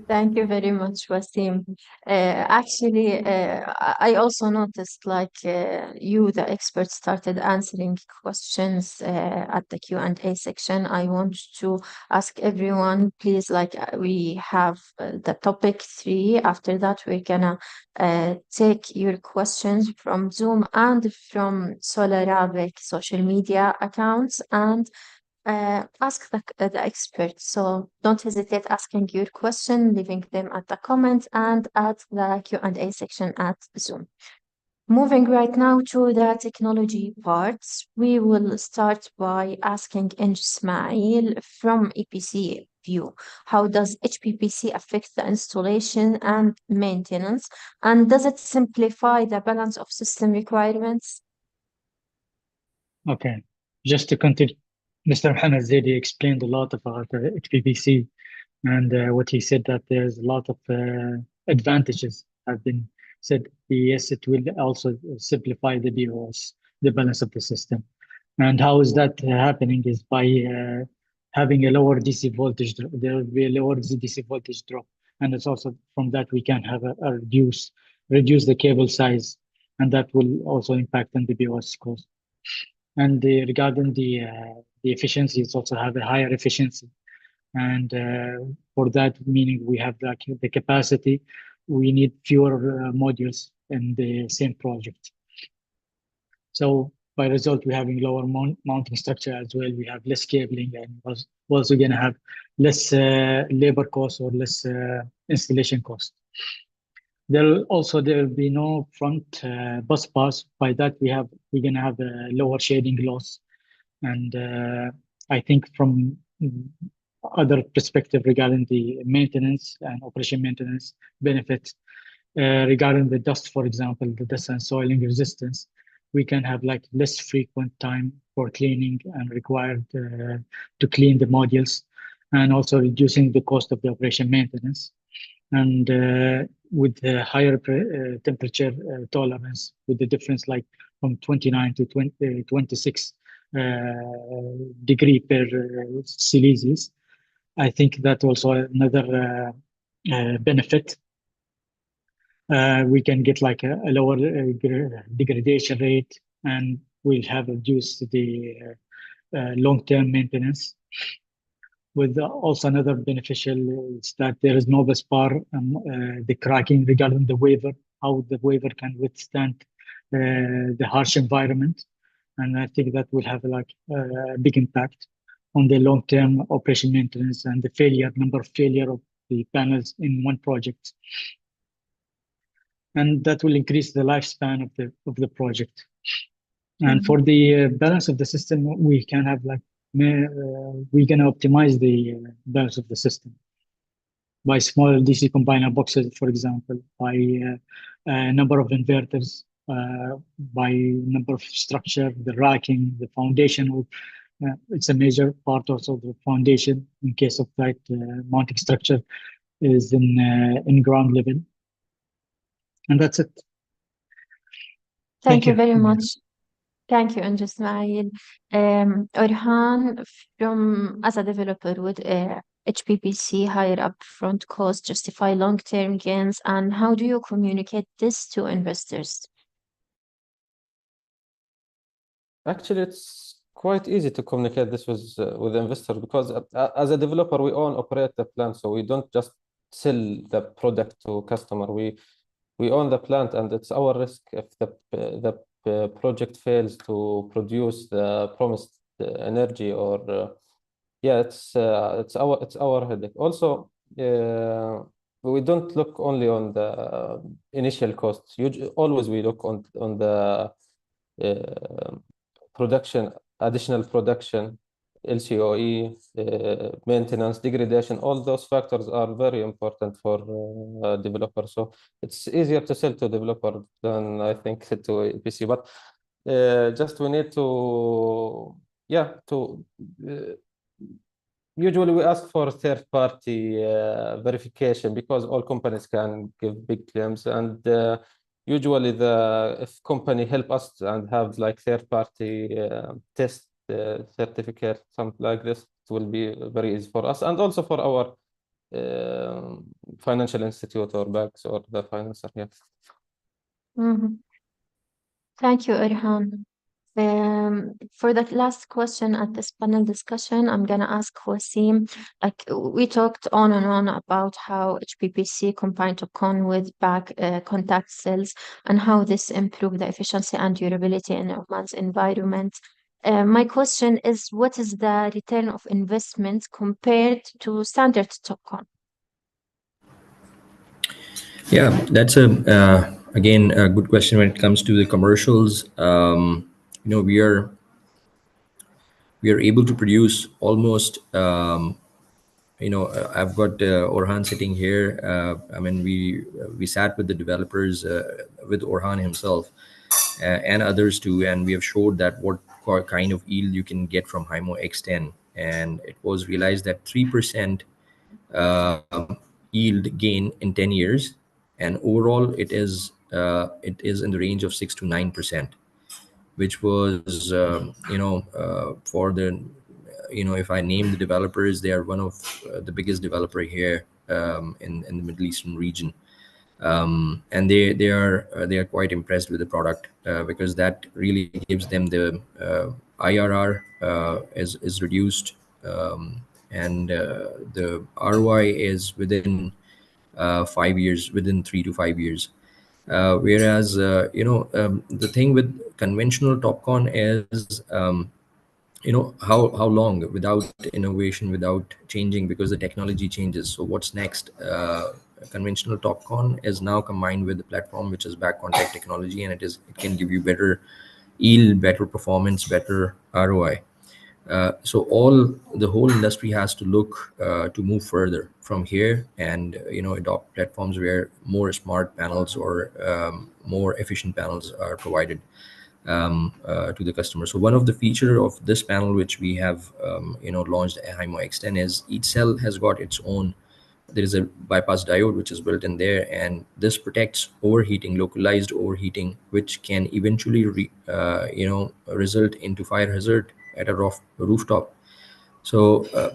Thank you very much, Wasim. Actually, I also noticed like you, the expert, started answering questions at the Q&A section. I want to ask everyone, please, like we have the topic 3. After that, we're gonna take your questions from Zoom and from Solar Arabic social media accounts, and ask the expert. So don't hesitate asking your question, leaving them at the comments and at the Q&A section at Zoom. Moving right now to the technology parts, we will start by asking Ismail from EPC view. How does HPBC affect the installation and maintenance? And does it simplify the balance of system requirements? Okay, just to continue, Mr. Mohammad Zaidi explained a lot about HPBC, and what he said that there's a lot of advantages have been said. Yes, it will also simplify the BOS, the balance of the system. And how is that happening is by having a lower DC voltage. There will be a lower DC voltage drop, and it's also from that we can have a reduce the cable size, and that will also impact on the BOS cost. And regarding the efficiency, it's also have a higher efficiency. And for that, meaning we have the capacity, we need fewer modules in the same project. So by result, we're having lower mounting structure as well. We have less cabling, and we're also going to have less labor costs or less installation costs. There will be no front bus bars. By that, we're going to have a lower shading loss. And I think from other perspective regarding the maintenance and operation maintenance benefits, regarding the dust, for example, the dust and soiling resistance, we can have like less frequent time for cleaning and required to clean the modules, and also reducing the cost of the operation maintenance. And with the higher temperature tolerance, with the difference like from 29 to 26 degree per Celsius, I think that also another benefit. We can get like a lower degradation rate, and we'll have reduced the long-term maintenance. With also another beneficial is that there is no bus bar, the cracking regarding the wafer, how the wafer can withstand the harsh environment. And I think that will have like a big impact on the long-term operation maintenance and the number of failure of the panels in one project. And that will increase the lifespan of the project. And for the balance of the system, we can have like we're going to optimize the balance of the system by small DC combiner boxes, for example, by number of inverters, by number of structure, the racking, the foundation. It's a major part also of the foundation in case of that mounting structure is in ground level. And that's it. Thank you very much. Thank you, Ismail. Orhan, as a developer, would HPBC higher upfront cost justify long-term gains, and how do you communicate this to investors? Actually, it's quite easy to communicate this with investors, because as a developer, we own, operate the plant, so we don't just sell the product to customer. We own the plant, and it's our risk if the project fails to produce the promised energy, or yeah, it's our headache. Also, we don't look only on the initial costs. Always we look on the production, additional production, LCOE, maintenance, degradation. All those factors are very important for developers. So it's easier to sell to developer than I think to EPC. But just we need to usually we ask for third-party verification because all companies can give big claims, and usually if company help us and have like third-party test certificate, something like this, it will be very easy for us and also for our financial institute or banks or the financer. Yeah. Mhm. Thank you, Irhan. For the last question at this panel discussion, I'm gonna ask Wassim. Like we talked on and on about how HPBC combined TOPCon with back contact cells and how this improved the efficiency and durability in Oman's environment. My question is, what is the return of investment compared to standard TOPCon? Yeah, that's again a good question when it comes to the commercials. We are able to produce almost. I've got Orhan sitting here. I mean, we sat with the developers, with Orhan himself, and others too, and we have showed that what kind of yield you can get from HIMO X10, and it was realized that 3% yield gain in 10 years, and overall it is in the range of 6 to 9%, which was for the if I name the developers, they are one of the biggest developer here in the Middle Eastern region, and they are quite impressed with the product because that really gives them the IRR is reduced, and the ROI is within 5 years, within 3 to 5 years. Whereas the thing with conventional TOPCon is how long without innovation, without changing, because the technology changes. So what's next? Conventional TOPCon is now combined with the platform which is back contact technology, and it can give you better yield, better performance, better ROI. So the whole industry has to look to move further from here and adopt platforms where more smart panels or more efficient panels are provided to the customer. So one of the feature of this panel which we have launched HIMO X10 is each cell has got its own. There is a bypass diode which is built in there, and this protects overheating, localized overheating, which can eventually result into fire hazard at a rooftop. So I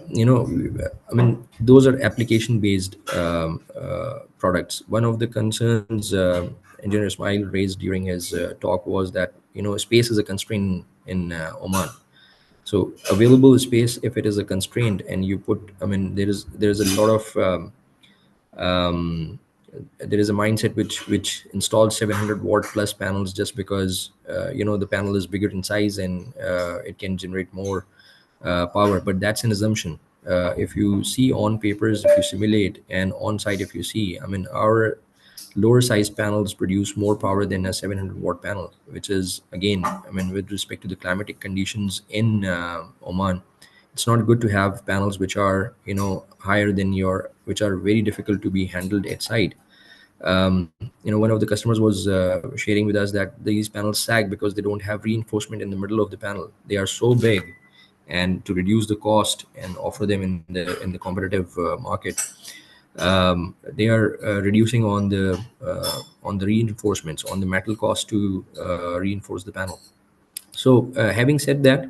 mean, those are application based products. One of the concerns Engineer Ismail raised during his talk was that space is a constraint in Oman. So available space, if it is a constraint, and you put, I mean, there is a lot of there is a mindset which installs 700-watt plus panels just because the panel is bigger in size and it can generate more power. But that's an assumption. If you see on papers, if you simulate, and on site if you see, I mean, our lower size panels produce more power than a 700-watt panel, which is, again, I mean, with respect to the climatic conditions in Oman, it's not good to have panels which are higher than which are very difficult to be handled at site. One of the customers was sharing with us that these panels sag because they don't have reinforcement in the middle of the panel. They are so big, and to reduce the cost and offer them in the competitive market, they are reducing on the reinforcements, on the metal cost to reinforce the panel. So having said that,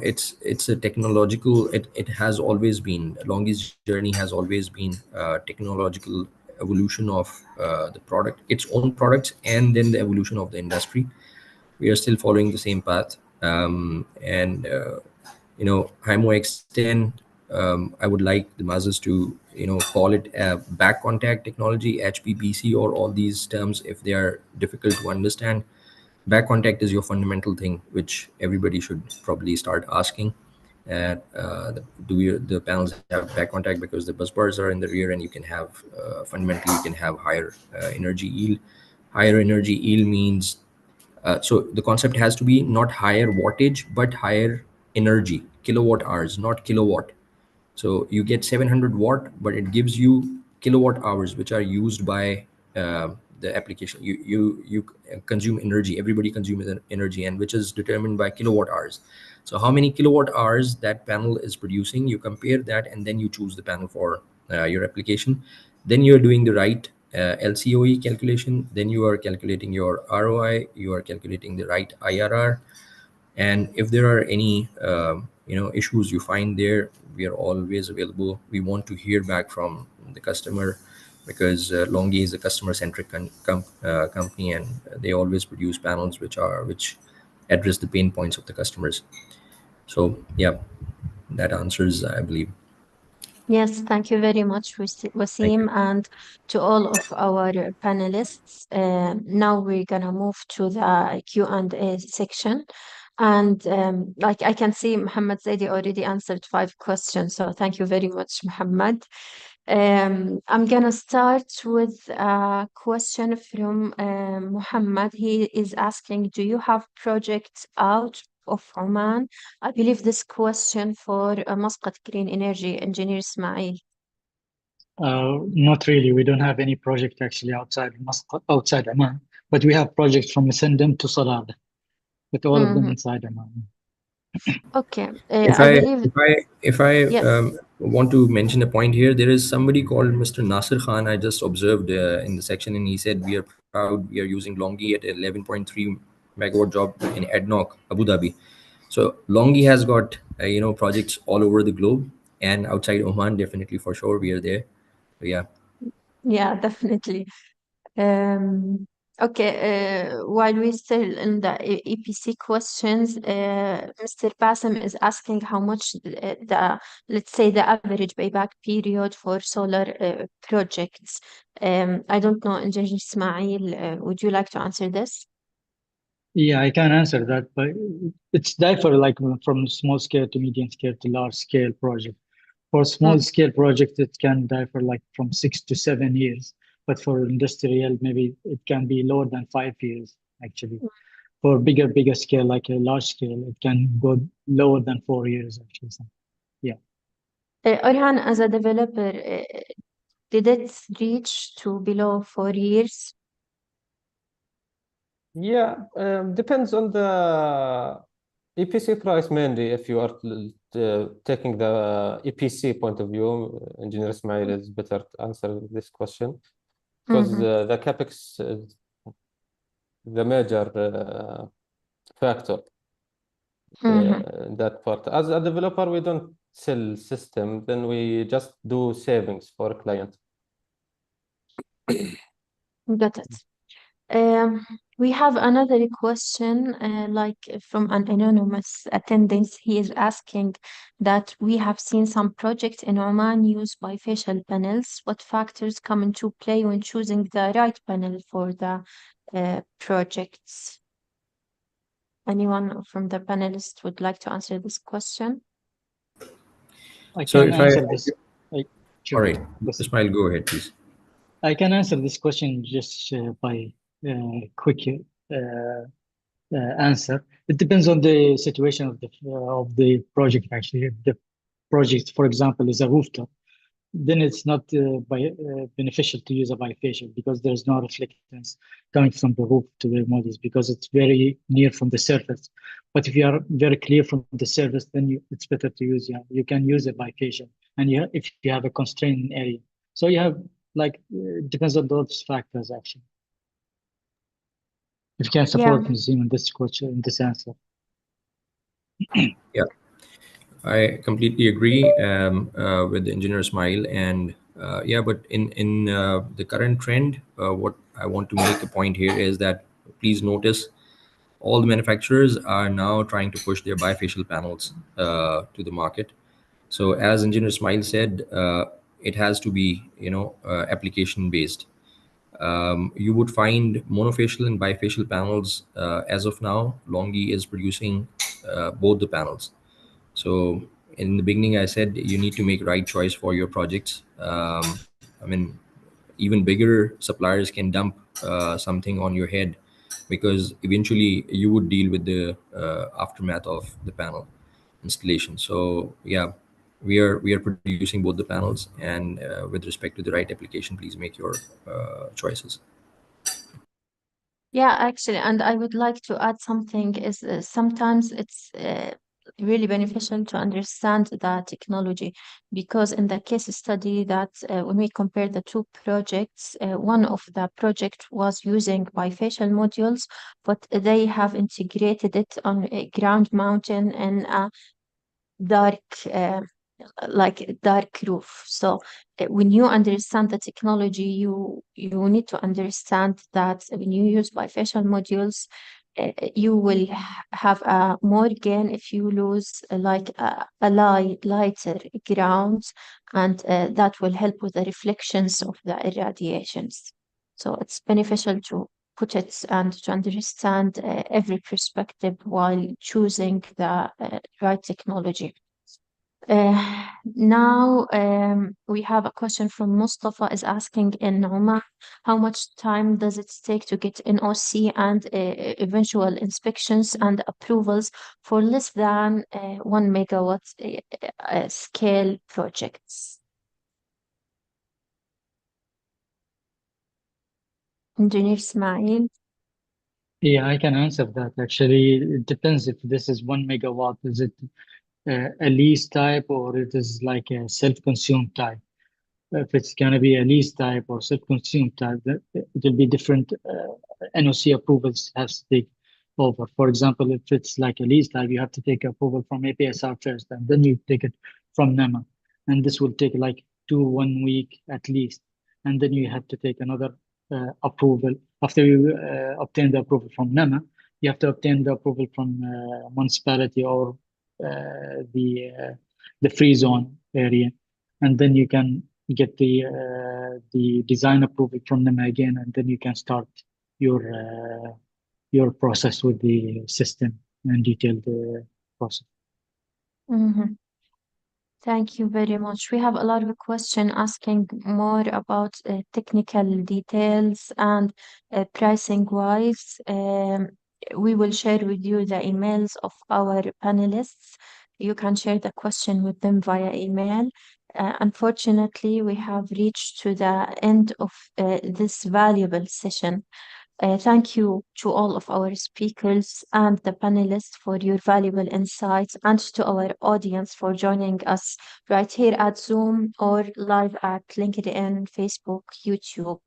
it's a technological, it has always been, LONGi's journey has always been technological evolution of the product, its own products, and then the evolution of the industry. We are still following the same path, and HIMO X10, I would like the masses to call it a back contact technology, HPBC, or all these terms if they are difficult to understand. Back contact is your fundamental thing, which everybody should probably start asking. at the panels have back contact because the bus bars are in the rear, and you can have fundamentally you can have higher energy yield. Higher energy yield means so the concept has to be not higher wattage but higher energy, kilowatt hours, not kilowatt. So you get 700 watt, but it gives you kilowatt hours, which are used by the application. You consume energy. Everybody consumes energy, and which is determined by kilowatt hours. So how many kilowatt hours that panel is producing, you compare that, and then you choose the panel for your application. Then you're doing the right LCOE calculation. Then you are calculating your ROI. You are calculating the right IRR. And if there are any issues you find there, we are always available. We want to hear back from the customer, because LONGi is a customer centric company, and they always produce panels which address the pain points of the customers. So yeah, that answers, I believe. Yes, thank you very much, Thank Wassim, you. and to all of our panelists. Now we're gonna move to the Q&A section. And like I can see, Mohammad Zaidi already answered 5 questions, so thank you very much, Mohammad. I'm gonna start with a question from Mohammad. He is asking, do you have projects out of Oman? I believe this question for Muscat Green Energy, Engineer Ismail. Not really. We don't have any project actually outside Oman, but we have projects from Ascendant to Salada, but all of them inside Oman. Okay, If I I believe, if I yes. want to mention a point here, there is somebody called Mr. Nasir Khan. I just observed in the section, and he said we are proud we are using LONGi at 11.3 megawatt job in ADNOC, Abu Dhabi. So LONGi has got projects all over the globe, and outside Oman, definitely for sure we are there. So yeah. Yeah, definitely. Okay, while we're still in the EPC questions, Mr. Bassem is asking how much let's say, the average payback period for solar projects. I don't know, Engineer Ismail, would you like to answer this? Yeah, I can answer that, but it's differ like from small scale to medium scale to large scale project. For small scale project, it can differ like from 6 to 7 years, but for industrial, maybe it can be lower than 5 years actually. For bigger scale, like a large scale, it can go lower than 4 years actually. So, yeah. Orhan, as a developer, did it reach to below 4 years? Yeah, depends on the EPC price mainly. If you are taking the EPC point of view, Engineer Ismail is better to answer this question, because the capex is the major factor in that part. As a developer, we don't sell system, then we just do savings for a client. Got it. We have another question, like from an anonymous attendant. He is asking that we have seen some projects in Oman use bifacial panels. What factors come into play when choosing the right panel for the projects? Anyone from the panelists would like to answer this question? I So can if answer this. all right, Ismail, go ahead, please. I can answer this question just by quick answer. It depends on the situation of the project. Actually, if the project, for example, is a rooftop, then it's not beneficial to use a bifacial because there's no reflectance coming from the roof to the models because it's very near from the surface. But if you are very clear from the surface, then it's better to use. Yeah, you can use a bifacial, and if you have a constrained area, so you have like depends on those factors actually. If you can support me in this question, in this answer. Yeah, I completely agree with the Engineer Ismail, and yeah, but in the current trend, what I want to make a point here is that please notice all the manufacturers are now trying to push their bifacial panels to the market. So as Engineer Ismail said, it has to be application based. You would find monofacial and bifacial panels. As of now, LONGi is producing both the panels. So in the beginning, I said you need to make right choice for your projects. I mean, even bigger suppliers can dump something on your head, because eventually you would deal with the aftermath of the panel installation. So yeah, we are producing both the panels, and with respect to the right application, please make your choices. Yeah, actually, and I would like to add something is sometimes it's really beneficial to understand the technology, because in the case study that when we compare the two projects, one of the project was using bifacial modules, but they have integrated it on a ground mountain and a dark like a dark roof. So when you understand the technology, you need to understand that when you use bifacial modules, you will have a more gain if you lose like a lighter ground, and that will help with the reflections of the irradiations. So it's beneficial to put it and to understand every perspective while choosing the right technology. Now we have a question from Mustafa is asking in Oman, how much time does it take to get NOC and eventual inspections and approvals for less than 1 megawatt scale projects? Engineer Ismail. Yeah, I can answer that. Actually, it depends if this is 1 megawatt. Is it a lease type or it is like a self-consumed type? If it's going to be a lease type or self-consumed type, it will be different. NOC approvals has to take over. For example, if it's like a lease type, you have to take approval from APSR first, and then you take it from NEMA. And this will take like 1 week at least. And then you have to take another approval. After you obtain the approval from NEMA, you have to obtain the approval from municipality or the free zone area, and then you can get the design approval from them again, and then you can start your process with the system and detailed process. Mhm. Thank you very much. We have a lot of questions asking more about technical details and pricing wise. We will share with you the emails of our panelists. You can share the question with them via email. Unfortunately, we have reached to the end of this valuable session. Thank you to all of our speakers and the panelists for your valuable insights, and to our audience for joining us right here at Zoom or live at LinkedIn, Facebook, YouTube.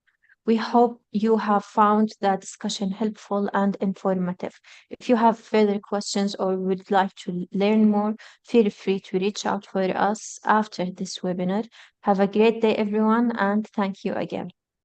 We hope you have found the discussion helpful and informative. If you have further questions or would like to learn more, feel free to reach out for us after this webinar. Have a great day, everyone, and thank you again.